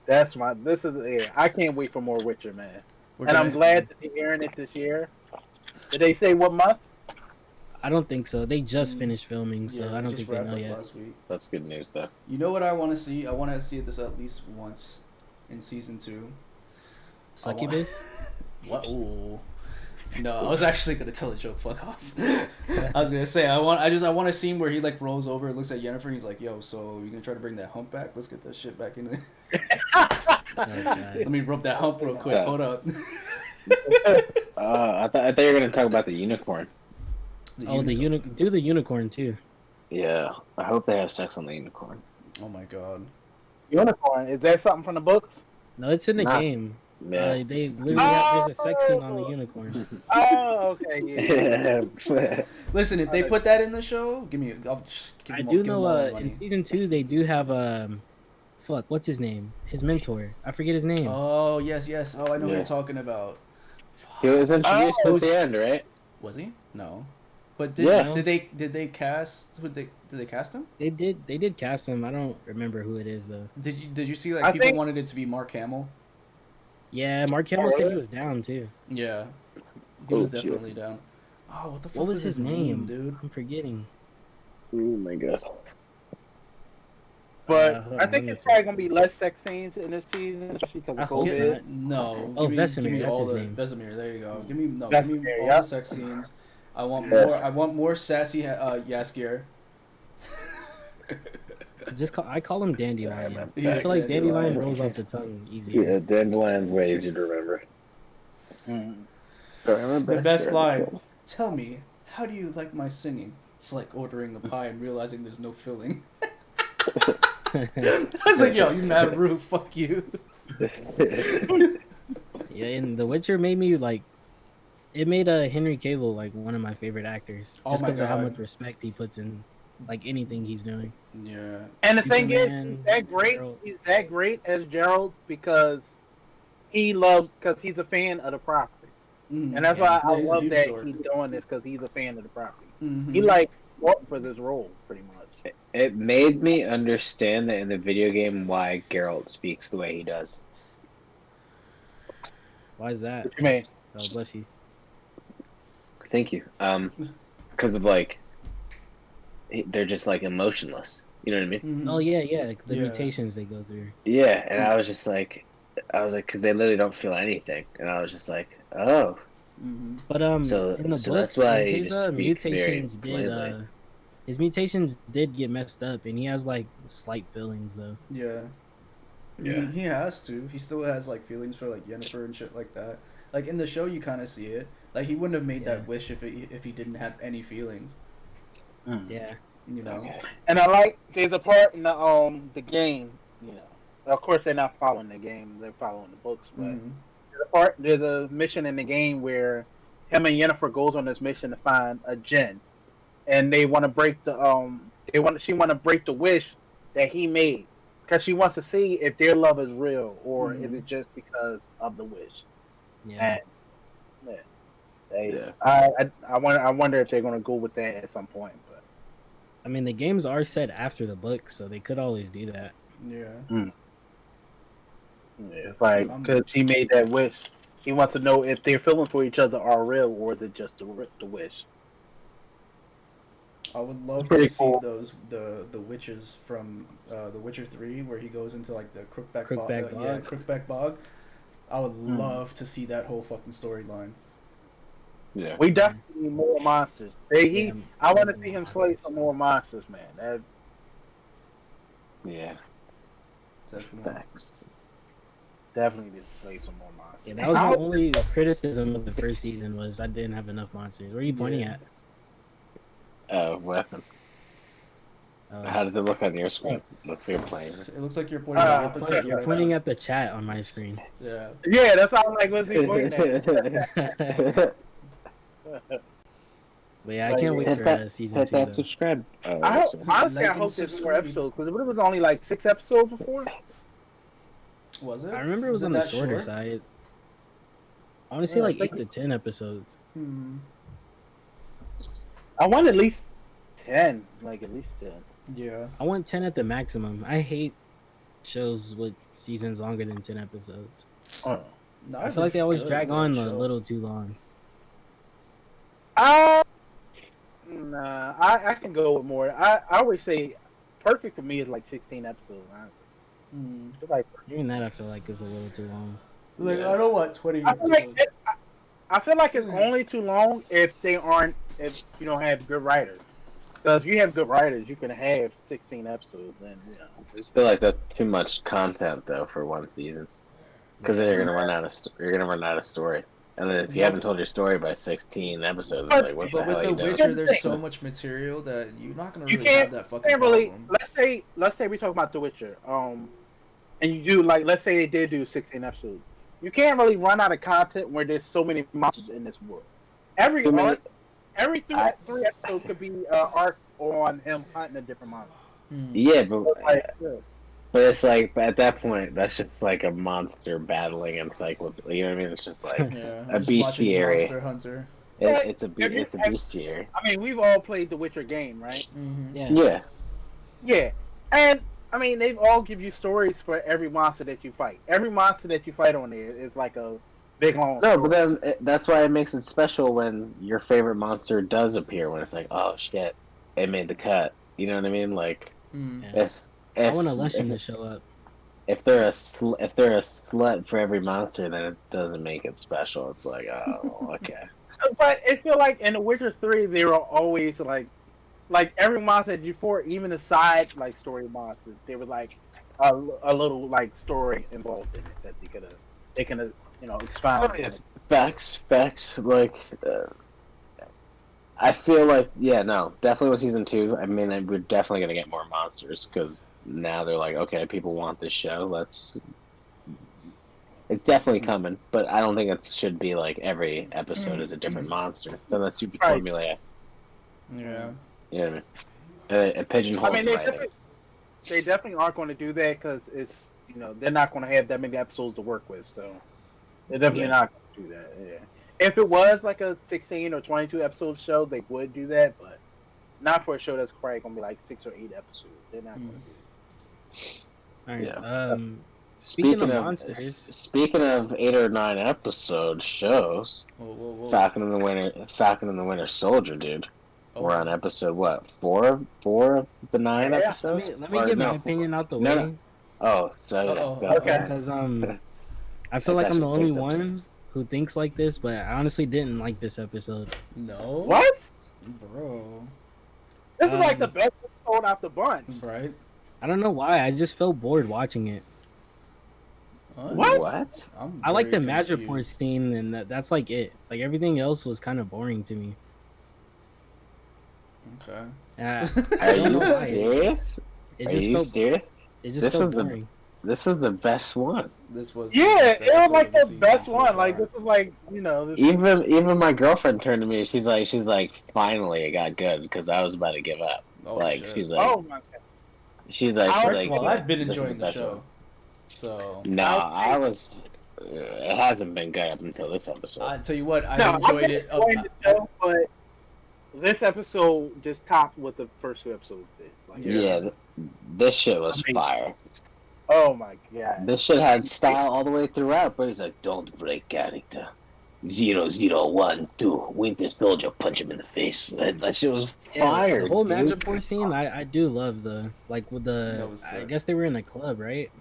yeah. I can't wait for more Witcher, man. And I'm glad that they're airing it this year. Did they say what month? I don't think so. They just finished filming, so Yeah, I don't just think they wrapped know up yet. last week. That's good news, though. You know what I want to see? I want to see this at least once in season 2. Succubus. What? Ooh. No, I was actually gonna tell a joke. Fuck off. I was gonna say I want a scene where he like rolls over, looks at Yennefer, and he's like, "Yo, so you gonna try to bring that hump back? Let's get that shit back in there. God. Let me rub that hump real quick. Yeah. Hold up." I thought you were gonna talk about the unicorn. Oh, do the unicorn too. Yeah, I hope they have sex on the unicorn. Oh my god. Unicorn. Is that something from the books? No, it's in the Not- game. Yeah. They literally have, there's a sex scene on the unicorn. Oh, okay, yeah. Listen, if they put that in the show, I'll just give I them, do give them know. all the In money. season 2, they do have fuck, what's his name? His mentor. I forget his name. Oh yes. Oh, I know what Yeah. you're talking about. He was introduced Oh, at the end, right? Was he? No. But Yeah. did they cast? Did they cast him? They did cast him. I don't remember who it is though. Did you see like I people think- wanted it to be Mark Hamill? Yeah, Mark Hamill said he was down too. Yeah, he was Oh, shit. definitely down. Oh, what the fuck What was his name, dude? I'm forgetting. Oh my god. But hold I on, think let me it's see. probably gonna be less sex scenes in this season, especially because I of hope COVID. not. No. Oh, give me Vesemir, that's all his the name. Vesemir. There you go. Give me all Vesemir, the sex scenes. I want Yeah. more. I want more sassy Yaskier. I call him Dandelion. man. Yeah, I feel like Dandelion Dandelion. rolls off the tongue easier. Yeah, Dandelion's way easier to remember. Mm. So I remember The best line. Tell me, how do you like my singing? It's like ordering a pie and realizing there's no filling. I was like, yo, you mad rude, fuck you. Yeah, and The Witcher made me like. It made Henry Cavill like one of my favorite actors, Oh just my because of how God. much respect he puts in like anything he's doing. Yeah. And the thing is, Superman, he's that great. Geralt. He's that great as Gerald because he's a fan of the property, Mm. and that's Yeah, why I he's a love huge that dork. he's doing this because he's a fan of the property. Mhm. He like fought for this role pretty much. It made me understand that in the video game why Geralt speaks the way he does. Why is that? What you mean? Oh, bless you. Thank you. Because of like, they're just like emotionless. You know what I mean? Mhm. Oh yeah, like, the Yeah. mutations they go through. Yeah, and I was like, because they literally don't feel anything, and I was just like, oh, Mhm. But So- in the so books, that's why you his just speak mutations very did plainly. his mutations did get messed up, and he has like slight feelings though. Yeah. Yeah. He has to. He still has like feelings for like Yennefer and shit like that. Like in the show, you kind of see it. Like he wouldn't have made Yeah. that wish if he didn't have any feelings. Yeah, You know. okay. And I like there's a part in the game. You know, of course they're not following the game; they're following the books. But Mhm. there's a mission in the game where him and Yennefer goes on this mission to find a djinn, and they want to break the she want to break the wish that he made because she wants to see if their love is real or is Mhm. it just because of the wish. yeah. And they, Yeah. I wonder if they're gonna go with that at some point. But I mean, the games are set after the book, so they could always do that. Yeah. yeah, it's like I'm- because he made that wish, he wants to know if their feelings for each other are real or is it just the wish. I would love Pretty to see cool. those the witches from The Witcher 3 where he goes into like the Crookback Crookback Bog. Yeah, Bog. Crookback Bog. I would love to see that whole fucking storyline. Yeah. We definitely need more monsters. Yeah, I want to definitely see him monsters. slay some more monsters, man. That Yeah. Definitely. Facts. definitely needs to slay some more monsters. Yeah, that was my only criticism of the first season was I didn't have enough monsters. Where are you pointing Yeah. at? Weapon. Oh. How did it look on your screen? Looks like a plane. It looks like you're pointing at the opposite You're direction. pointing at the chat on my screen. Yeah. Yeah, that's all I'm like. What's he pointing at? But yeah, I can't wait Hit for that, season hit 2. that Though. subscribe. I hope, Awesome. honestly, Like I and hope there's more subscribe. episodes because it was only like 6 episodes before. Was it? I remember it was on the that shorter short? side. I want to say Yeah, I like think- 8 to 10 episodes. Hmm. I want at least 10, like at least 10. Yeah. I want 10 at the maximum. I hate shows with seasons longer than 10 episodes. Oh. No, I feel like it's they always good. drag Good on show. a little too long. Nah, I can go with more. I always say perfect for me is like 16 episodes. Honestly. Hmm. It's like Even that I feel like is a little too long. Like Yeah. I don't want 20 I feel like episodes. I feel like it's only too long if if you don't have good writers. Because if you have good writers, you can have 16 episodes, and you know. I just feel like that's too much content though for one season. Because then you're gonna run out of you're gonna run out of story. And then if you haven't told your story by 16 episodes, it's like what the But hell with are The you doing? Witcher, there's so much material that you're not gonna You really have can't- that fucking Can't really. problem. Let's say we talk about The Witcher. and you do like, let's say they did do 16 episodes, you can't really run out of content where there's so many monsters in this world. Every Too many- arc, every three episodes could be an arc on him hunting a different monster. Yeah, but Like, but it's like, but at that point, that's just like a monster battling encyclopedia. You know what I mean? It's just like Yeah, a I'm just watching bestiary. Monster Hunter. It's a If you- bestiary. I mean, we've all played the Witcher game, right? Mm-hmm. Yeah. Yeah. Yeah, and I mean, they've all give you stories for every monster that you fight. Every monster that you fight on there is like a big long. No, but then that's why it makes it special when your favorite monster does appear. When it's like, oh shit, it made the cut. You know what I mean? Like, Yeah. if I want a lesson to show up. if they're a slut for every monster, then it doesn't make it special. It's like, oh, okay. But it feel like in The Witcher 3, they were always like every monster that you fought, even the side like story monsters, they were like a little like story involved in it that they can expound. Oh, yeah. Facts. Like, I feel like, yeah, no, definitely with season 2. I mean, we're definitely gonna get more monsters because now they're like, okay, people want this show. It's definitely coming, but I don't think it should be like every episode is a different monster. Then that's super Right. formulaic. Yeah. You know what I mean? A pigeonhole. I mean, they definitely aren't going to do that because it's they're not going to have that many episodes to work with, so they're definitely not going to do that. Yeah. If it was like a 16 or 22 episode show, they would do that, but not for a show that's probably going to be like 6 or 8 episodes. They're not going to do it. All right. Yeah. Speaking of monsters, Speaking of 8 or 9 episode shows, Whoa. Falcon and the Winter Soldier, dude. Oh. We're on episode what? Four of the 9 Yeah. episodes. let me Or get my no, opinion out the no, way. no. Oh, so yeah. Uh-oh. go. Okay. Because I feel That's like I'm the actually only 6 one episodes. who thinks like this, but I honestly didn't like this episode. No. What? Bro. This is like the best episode out the bunch. Right? I don't know why. I just felt bored watching it. What? I like the very Madripoor confused. scene, and that's like it. Like everything else was kind of boring to me. Okay. And Are I don't know you why. serious? It Are just you felt. serious? It just This felt was the- boring. This was the best one. This was Yeah, best it was episode like of the season best so one. Like far. this is like this Even my girlfriend turned to me. She's like, finally it got good because I was about to give up. Oh, like shit. she's like, oh my god. she's like, First of all, I've been this is enjoying the best show. one. So No, I was. It hasn't been good up until this episode. I tell you what, I No, enjoyed I've it. been enjoying the show, but this episode just topped what the first 2 episodes did. Like, This shit was Amazing. fire. oh my god. This shit had style all the way throughout. But he's like, don't break character. 0012 Winter Soldier, punch him in the face. That shit was fire. The whole dude. Madripoor scene, I do love the with That the. was I sick. guess they were in a club, right?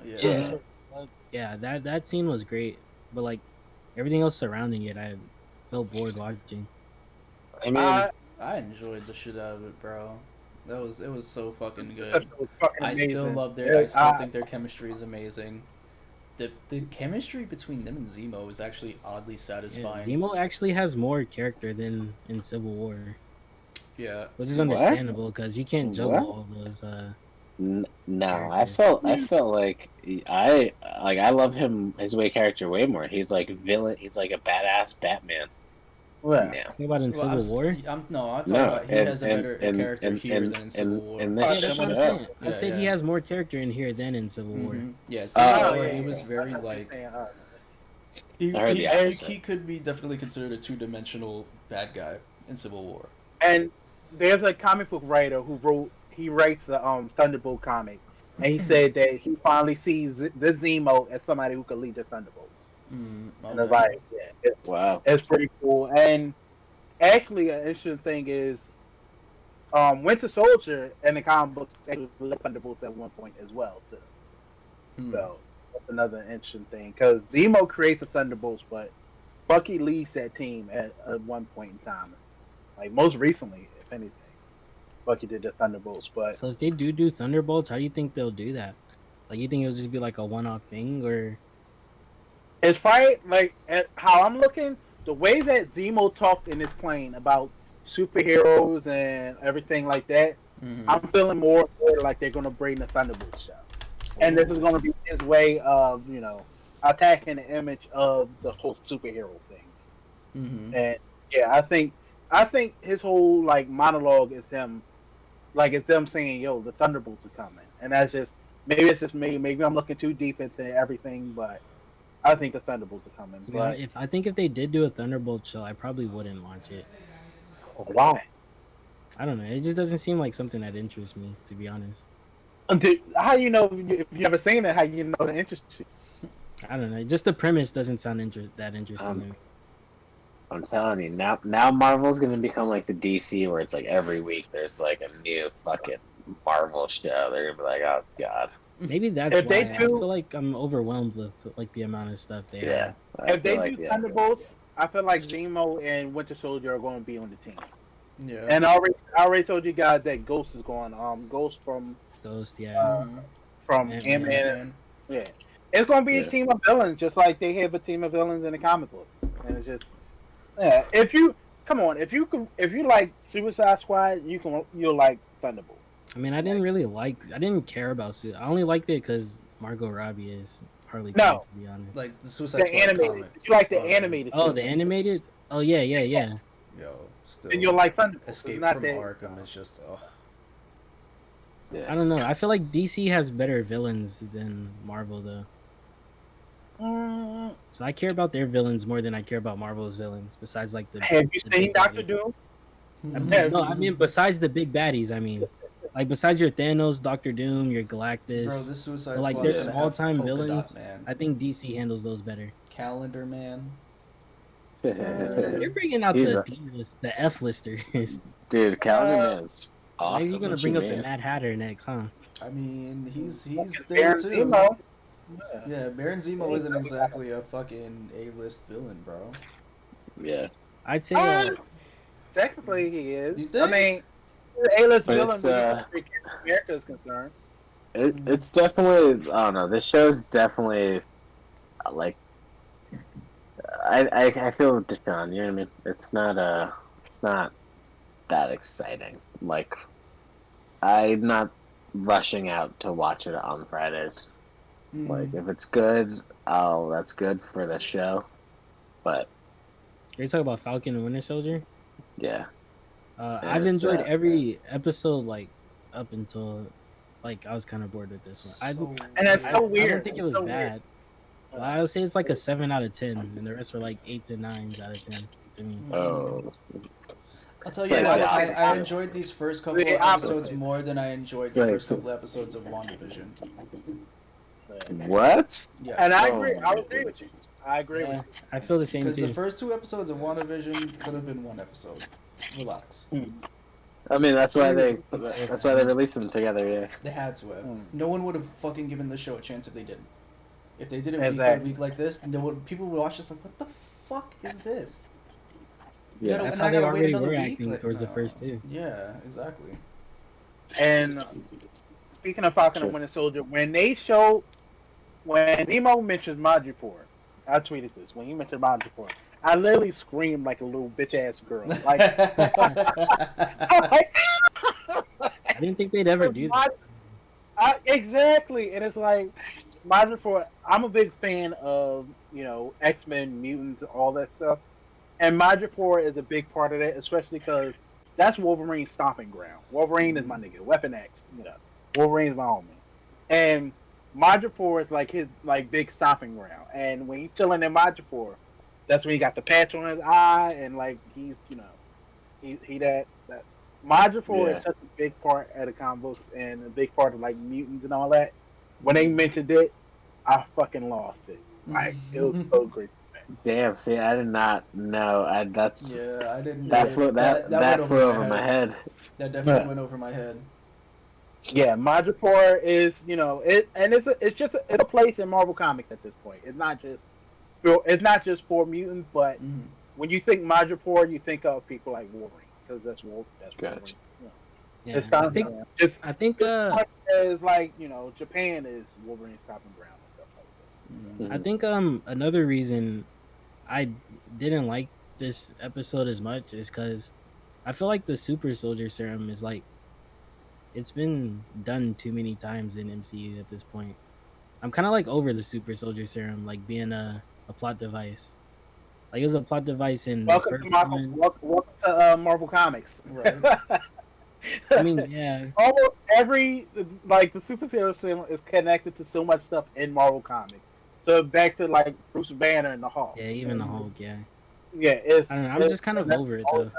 Yeah. Yeah, that scene was great, but like everything else surrounding it, I felt bored watching. I mean, I enjoyed the shit out of it, bro. It was so fucking good. Episode was fucking I still amazing. love I still I- think their chemistry is amazing. The chemistry between them and Zemo is actually oddly Yeah, satisfying. Zemo actually has more character than in Civil War, Yeah. which is What? understandable because you can't juggle What? all those. no, I felt like I love his character way more. He's like villain. He's like a badass Batman. Well, Yeah. Think about in Well, Civil War. I'm talking No, about he has a better character here than in Civil War. in Yeah, this that's what I'm show. saying. I Yeah, said he yeah. has more character in here than in Civil War. Mhm. Yeah, Oh, Civil War, yeah, he was yeah. very I know what like you're saying. he, I heard he, the he, opposite. he could be definitely considered a 2-dimensional bad guy in Civil War. And there's a comic book writer who writes the Thunderbolt comic, and he said that he finally sees this Zemo as somebody who could lead the Thunderbolts. And it's Okay. like, yeah, Wow. it's pretty cool. And actually, an interesting thing is, Winter Soldier in the comic book actually led Thunderbolts at one point as well. Too. Hmm. So that's another interesting thing because Zemo creates the Thunderbolts, but Bucky leads that team at one point in time. Like most recently, if anything, Bucky did the Thunderbolts. But So if they do Thunderbolts, how do you think they'll do that? Like, you think it'll just be like a one-off thing, or it's probably like at how I'm looking, the way that Zemo talked in his plane about superheroes and everything like that. Mhm. I'm feeling more like they're gonna bring the Thunderbolts show. and this is going to be his way of attacking the image of the whole superhero thing. Mm-hmm. And yeah, I think his whole like monologue is him, like it's them saying, "Yo, the Thunderbolts are coming," and that's just maybe it's just me. Maybe I'm looking too deep into everything, but I think the Thunderbolts are coming. To be honest, if they did do a Thunderbolt show, I probably wouldn't watch it. Why? I don't know. It just doesn't seem like something that interests me, to be honest. How you know if you ever seen it? How you know the interest? I don't know. Just the premise doesn't sound that interesting to me. I'm telling you, now Marvel's gonna become like the DC, where it's like every week there's like a new fucking Marvel show. They're gonna be like, oh god. Maybe that's If why they I do- feel like I'm overwhelmed with like the amount of stuff they Yeah. have. I If they feel do like, yeah. Thunderbolts, I feel like Zemo and Winter Soldier are going to be on the team. Yeah. And I already told you guys that Ghost is going. Ghost from Ghost, yeah. Ant-Man. Ant-Man. Yeah, it's going to be Yeah. a team of villains, just like they have a team of villains in the comic book. And it's just, yeah. If you like Suicide Squad, you'll like Thunderbolt. I mean, I didn't care about Suit. I only liked it because Margot Robbie is Harley No. Quinn, to be honest. Like the Suicide The Squad animated. comic. You like the Oh, animated? Oh, team. the animated? Oh, yeah. Yo, still. And you'll like Thunderbolt. Escape It's not from that- Arkham is just. Oh. I don't know. I feel like DC has better villains than Marvel, though. Mm, So I care about their villains more than I care about Marvel's villains. Besides, like the have you the seen big Doctor baddies. Doom? No, I mean besides the big baddies. I mean, like besides your Thanos, Doctor Doom, your Galactus. Bro, this Suicide But, like, Squad's their gonna small-time have Polka Dot villains, Man, I think DC handles those better. Calendar Man. You're bringing out He's the a- D-list, the F-listers. Dude, Calendar Man is awesome. Maybe you're gonna what bring you up the mean? Mad Hatter next, huh? I mean, he's there Baron too. Zemo. Yeah, Baron Zemo isn't exactly a fucking A-list villain, bro. Yeah. I'd say Technically, he is. You I think? mean, A-list But villain, it's, but as far as America is concerned. It's definitely, I don't know, this show's definitely, like, I feel with Deshaun, you know what I mean? It's not that exciting. Like, I'm not rushing out to watch it on Fridays. Like, if it's good, that's good for the show. But, you're talking about Falcon and Winter Soldier. yeah. I've It's, enjoyed every episode, like up until, like I was kind of bored with this one. And that's I so don't weird. think it was So bad. Well, I would say it's like a 7 out of 10, and the rest were like 8s and 9s out of 10 to me. Oh. I'll tell you Like what, the I opposite. enjoyed these first couple of The opposite. episodes more than I enjoyed Like- the first couple episodes of WandaVision. What? Yes. And I Oh, agree. my I agree with you. I agree Yeah, with you. I feel the same Because the too. first 2 episodes of WandaVision could have been 1 episode. Relax. I mean, that's why they released them together, yeah. They had to have. Hmm. No one would have fucking given the show a chance if they didn't. If they did it week by Exactly. week like this, people would watch this like, what the fuck is this? You Yeah. gotta- That's and how I they gotta wait already another were week, acting like, towards the no. first 2. Yeah, exactly. And speaking of Falcon and Winter Soldier, when Nemo mentions Madripoor, I tweeted this. When he mentioned Madripoor, I literally screamed like a little bitch ass girl. Like, I didn't think they'd ever do that. Exactly, and it's like Madripoor. I'm a big fan of X-Men, mutants, all that stuff, and Madripoor is a big part of that, especially because that's Wolverine's stomping ground. Wolverine is my nigga, Weapon X. Wolverine's my homie, and Madripoor is like his big stomping ground. And when he's chilling in Madripoor, that's when he got the patch on his eye, and like he's he that. Madripoor Yeah. is such a big part of the comic books and a big part of like mutants and all that. When they mentioned it, I fucking lost it. Like it was so great. Damn, see, I did not know. That's Yeah, I didn't. that flew that went flew over my head. That definitely Yeah. went over my head. Yeah, Madripoor is it's a place in Marvel Comics at this point. It's not just for mutants, but Mhm. when you think Madripoor, you think of people like Wolverine because that's Wolverine. Gotcha. Yeah, It's kind I of think it's I think as like Japan is Wolverine's stopping ground and stuff like that. Mhm. I think another reason I didn't like this episode as much is because I feel like the super soldier serum is like It's been done too many times in MCU at this point. I'm kind of like over the super soldier serum, like being a plot device. Like it was a plot device in the Welcome to first Marvel. one. Welcome to Marvel Comics. Right. I mean, yeah, Almost every like the superhero film is connected to so much stuff in Marvel Comics. So back to like Bruce Banner and the Hulk. yeah, even the Hulk, yeah. Yeah, it's. I don't know. I'm just kind of over it though.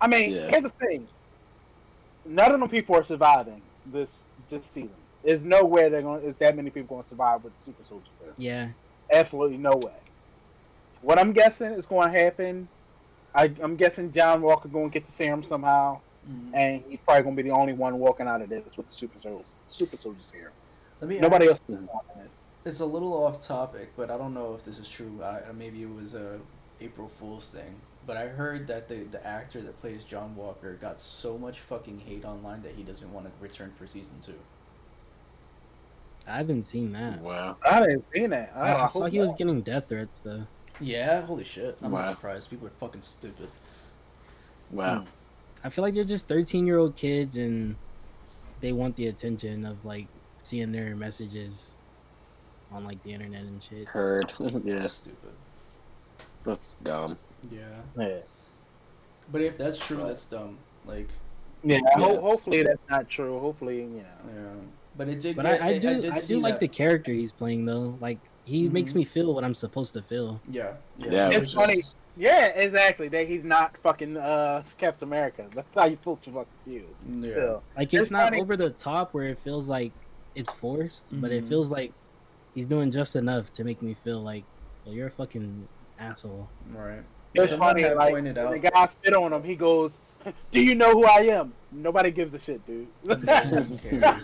I mean, Yeah. here's the thing. None of them people are surviving this season. There's no way there's that many people going to survive with Super Soldier Serum. Yeah, Absolutely no way. What I'm guessing is going to happen. I'm guessing John Walker going to get the serum somehow, and he's probably going to be the only one walking out of this with the Super Soldier Serum. Nobody else is wanting it. It's a little off topic, but I don't know if this is true. Maybe it was a April Fool's thing. But I heard that the actor that plays John Walker got so much fucking hate online that he doesn't want to return for season 2. I haven't seen that. Wow. I haven't seen that. I saw he was getting death threats though. Yeah, holy shit. I'm not Wow. surprised. People are fucking stupid. Wow. I feel like they're just 13-year-old kids and they want the attention of like seeing their messages on like the internet and shit. Heard. Yeah. Stupid. That's dumb. Yeah. Yeah. But if that's true, that's dumb. Like, Yeah. Yes. Hopefully that's not true. Hopefully, yeah. But it did. But I do like the character he's playing though. Like he makes me feel what I'm supposed to feel. Yeah. Yeah. It's funny. Yeah, exactly. That he's not fucking Captain America. That's how you supposed to fucking feel. Yeah. Still. Like it's not funny. over the top where it feels like it's forced, but it Mhm. feels like he's doing just enough to make me feel like, well, you're a fucking asshole. Right. It's Someone funny. had Like pointed when out. the guy spit on him, he goes, "Do you know who I am?" Nobody gives a shit, dude. No one cares.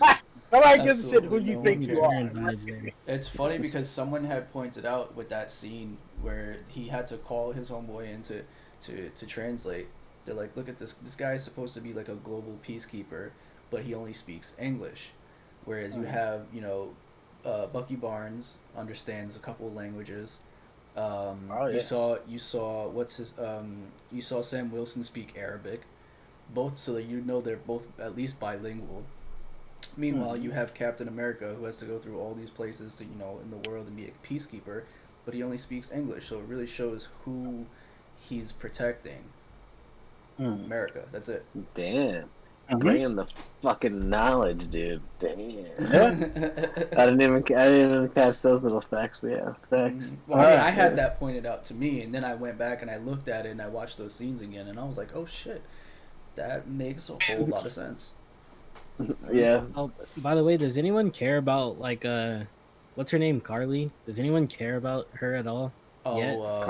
Nobody gives a shit who Absolutely you no think one you cares. are. Vibes there. It's funny because someone had pointed out with that scene where he had to call his homeboy in to translate. They're like, look at this. This guy is supposed to be like a global peacekeeper, but he only speaks English. Whereas you have, Bucky Barnes understands a couple of languages. yeah. You saw Sam Wilson speak Arabic, both so that they're both at least bilingual. Meanwhile, you have Captain America who has to go through all these places to in the world and be a peacekeeper, but he only speaks English, so it really shows who he's protecting. America. That's it. Damn. Mhm. Bringing the fucking knowledge, dude. Damn. Yeah. I didn't even catch those little facts. We have facts. Well, I mean, I had that pointed out to me, and then I went back and I looked at it and I watched those scenes again, and I was like, oh shit, that makes a whole lot of sense. Yeah. Oh, by the way, does anyone care about like what's her name, Carly? Does anyone care about her at all? Oh, Yeah. I know what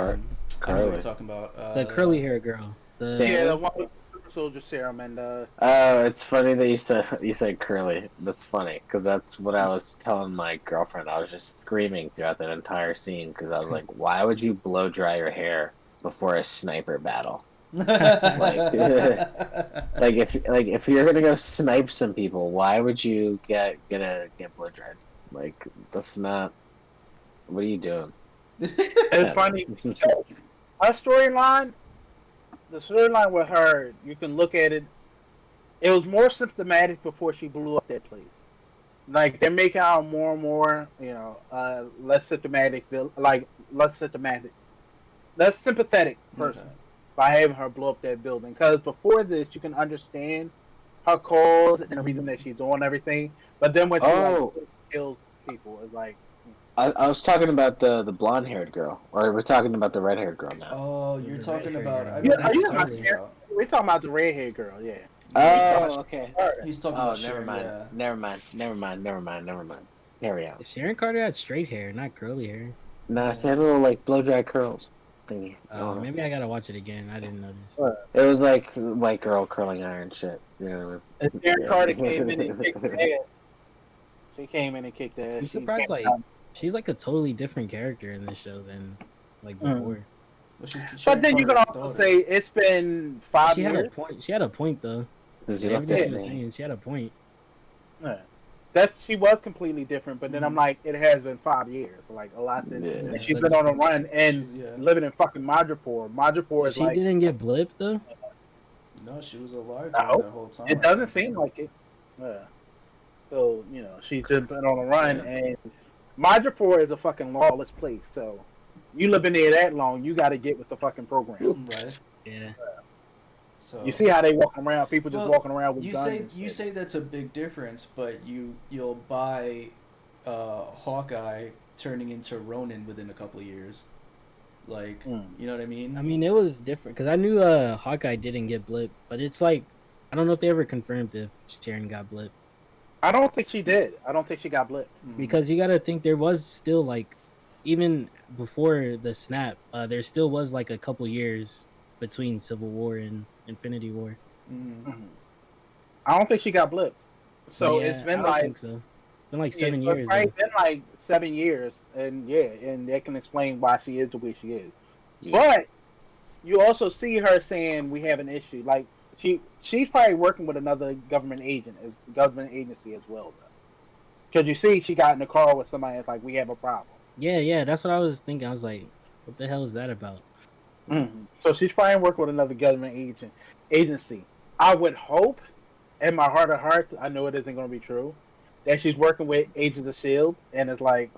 Carly. you're talking about. The curly hair girl. Yeah, the one with the Super Soldier Serum and Oh, it's funny that you said curly. That's funny because that's what I was telling my girlfriend. I was just screaming throughout that entire scene because I was like, "Why would you blow dry your hair before a sniper battle? like if you're gonna go snipe some people, why would you get blow dried? Like that's not. What are you doing?" it's funny. Her storyline, the storyline with her, you can look at it. It was more symptomatic before she blew up that place. Like they're making out more and more, less symptomatic, less sympathetic person by having her blow up that building. Because before this, you can understand her cause and the reason that she's doing everything. But then when she kills people, it's like. I was talking about the blonde haired girl, or we're talking about the red haired girl now. Oh, you're The talking red-haired about. girl. I Yeah, know what you're totally. talking about. We're talking about the redhead girl, yeah. Oh, okay. He's talking Oh, about. never mind. Never mind. Carry on. Sharon Carter had straight hair, not curly hair. Nah, she had little like blow dry curls thingy. Maybe I gotta watch it again. I didn't notice. It was like white girl curling iron shit. You know. And Sharon Carter came in and kicked ass. She came in and kicked ass. I'm surprised, like, she's like a totally different character in this show than like before. Well, But then you can also say it's been 5 She years. had a point. She had a point though. Since you looked Everything at she was me. saying, she had a point. Yeah. She was completely different, but then I'm like, it has been 5 years. Like a lot since Yeah. and she's been on a run and living in fucking Madripoor. Madripoor is She like didn't get blipped though. No, she was alive I during hope. that whole time. It doesn't seem like it. Yeah. So, she's just been on a run, and Madripoor is a fucking lawless place, so you live in there that long, you got to get with the fucking program. Right. Yeah. So You see how they walk around, people just well, walking around with you guns say and you shit. say that's a big difference, but you'll buy Hawkeye turning into Ronin within a couple of years. Like, you know what I mean? I mean, it was different because I knew Hawkeye didn't get blipped, but it's like I don't know if they ever confirmed if Sharon got blipped I don't think she did. I don't think she got blipped. because you got to think there was still like even before the snap, there still was like a couple years between Civil War and Infinity War. I don't think she got blipped. So But yeah, it's been I don't like think so. It's been like 7 it's years. probably Though. been like 7 years, and and that can explain why she is the way she is. Yeah. But you also see her saying we have an issue. Like she's probably working with another government agency as well, though. Because you see, she got in the car with somebody that's like, we have a problem. Yeah, that's what I was thinking. I was like, what the hell is that about? So she's probably working with another government agency. I would hope, in my heart of hearts, I know it isn't going to be true, that she's working with Agents of S.H.I.E.L.D. and it's like,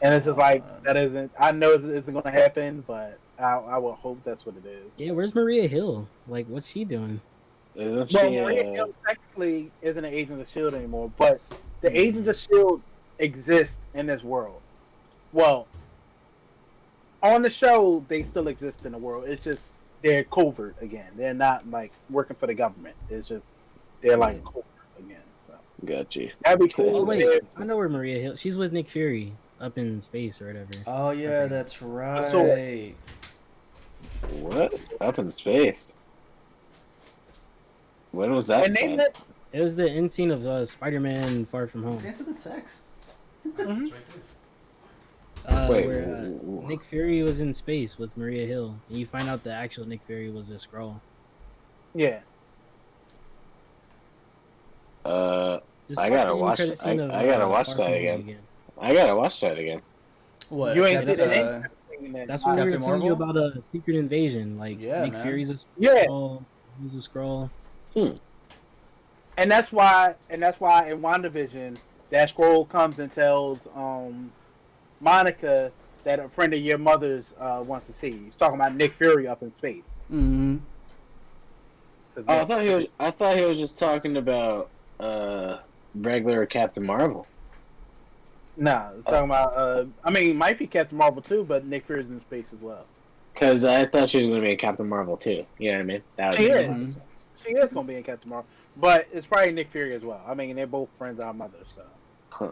and it's just like, that isn't, I know it isn't going to happen, but I will hope that's what it is. Yeah, where's Maria Hill? Like, what's she doing? Isn't Well, she? Maria Hill technically isn't an Agent of S.H.I.E.L.D. anymore, but the Agents of S.H.I.E.L.D. exist in this world. Well, on the show, they still exist in the world. It's just they're covert again. They're not like working for the government. It's just they're like covert again. So. Got you. That'd be cool. Oh wait, I know where Maria Hill. She's with Nick Fury up in space or whatever. Oh yeah, that's right. What? Up in space? When was that? It was the end scene of Spider-Man: Far From Home. Answer the text. Wait, where Nick Fury was in space with Maria Hill, and you find out the actual Nick Fury was a Skrull. Yeah. Just I watch gotta the watch. end-credit scene of, I gotta watch Far that From Home again. I gotta watch that again. What? You ain't Captain, did anything. That's what we were Captain telling you Marvel? about a secret invasion. Like Yeah, Nick man. Fury's a Yeah. Skrull. He's a Skrull. And that's why in WandaVision, that scroll comes and tells Monica that a friend of your mother's wants to see you. He's talking about Nick Fury up in space. Mm-hmm. Oh, I thought he was just talking about regular Captain Marvel. Nah, it's talking about. I mean, it might be Captain Marvel too, but Nick Fury's in space as well. Because I thought she was going to be in Captain Marvel too. You know what I mean? That would She make is. a lot of sense. She is gonna be in Captain Marvel, but it's probably Nick Fury as well. I mean, they're both friends of our mother, so. Huh.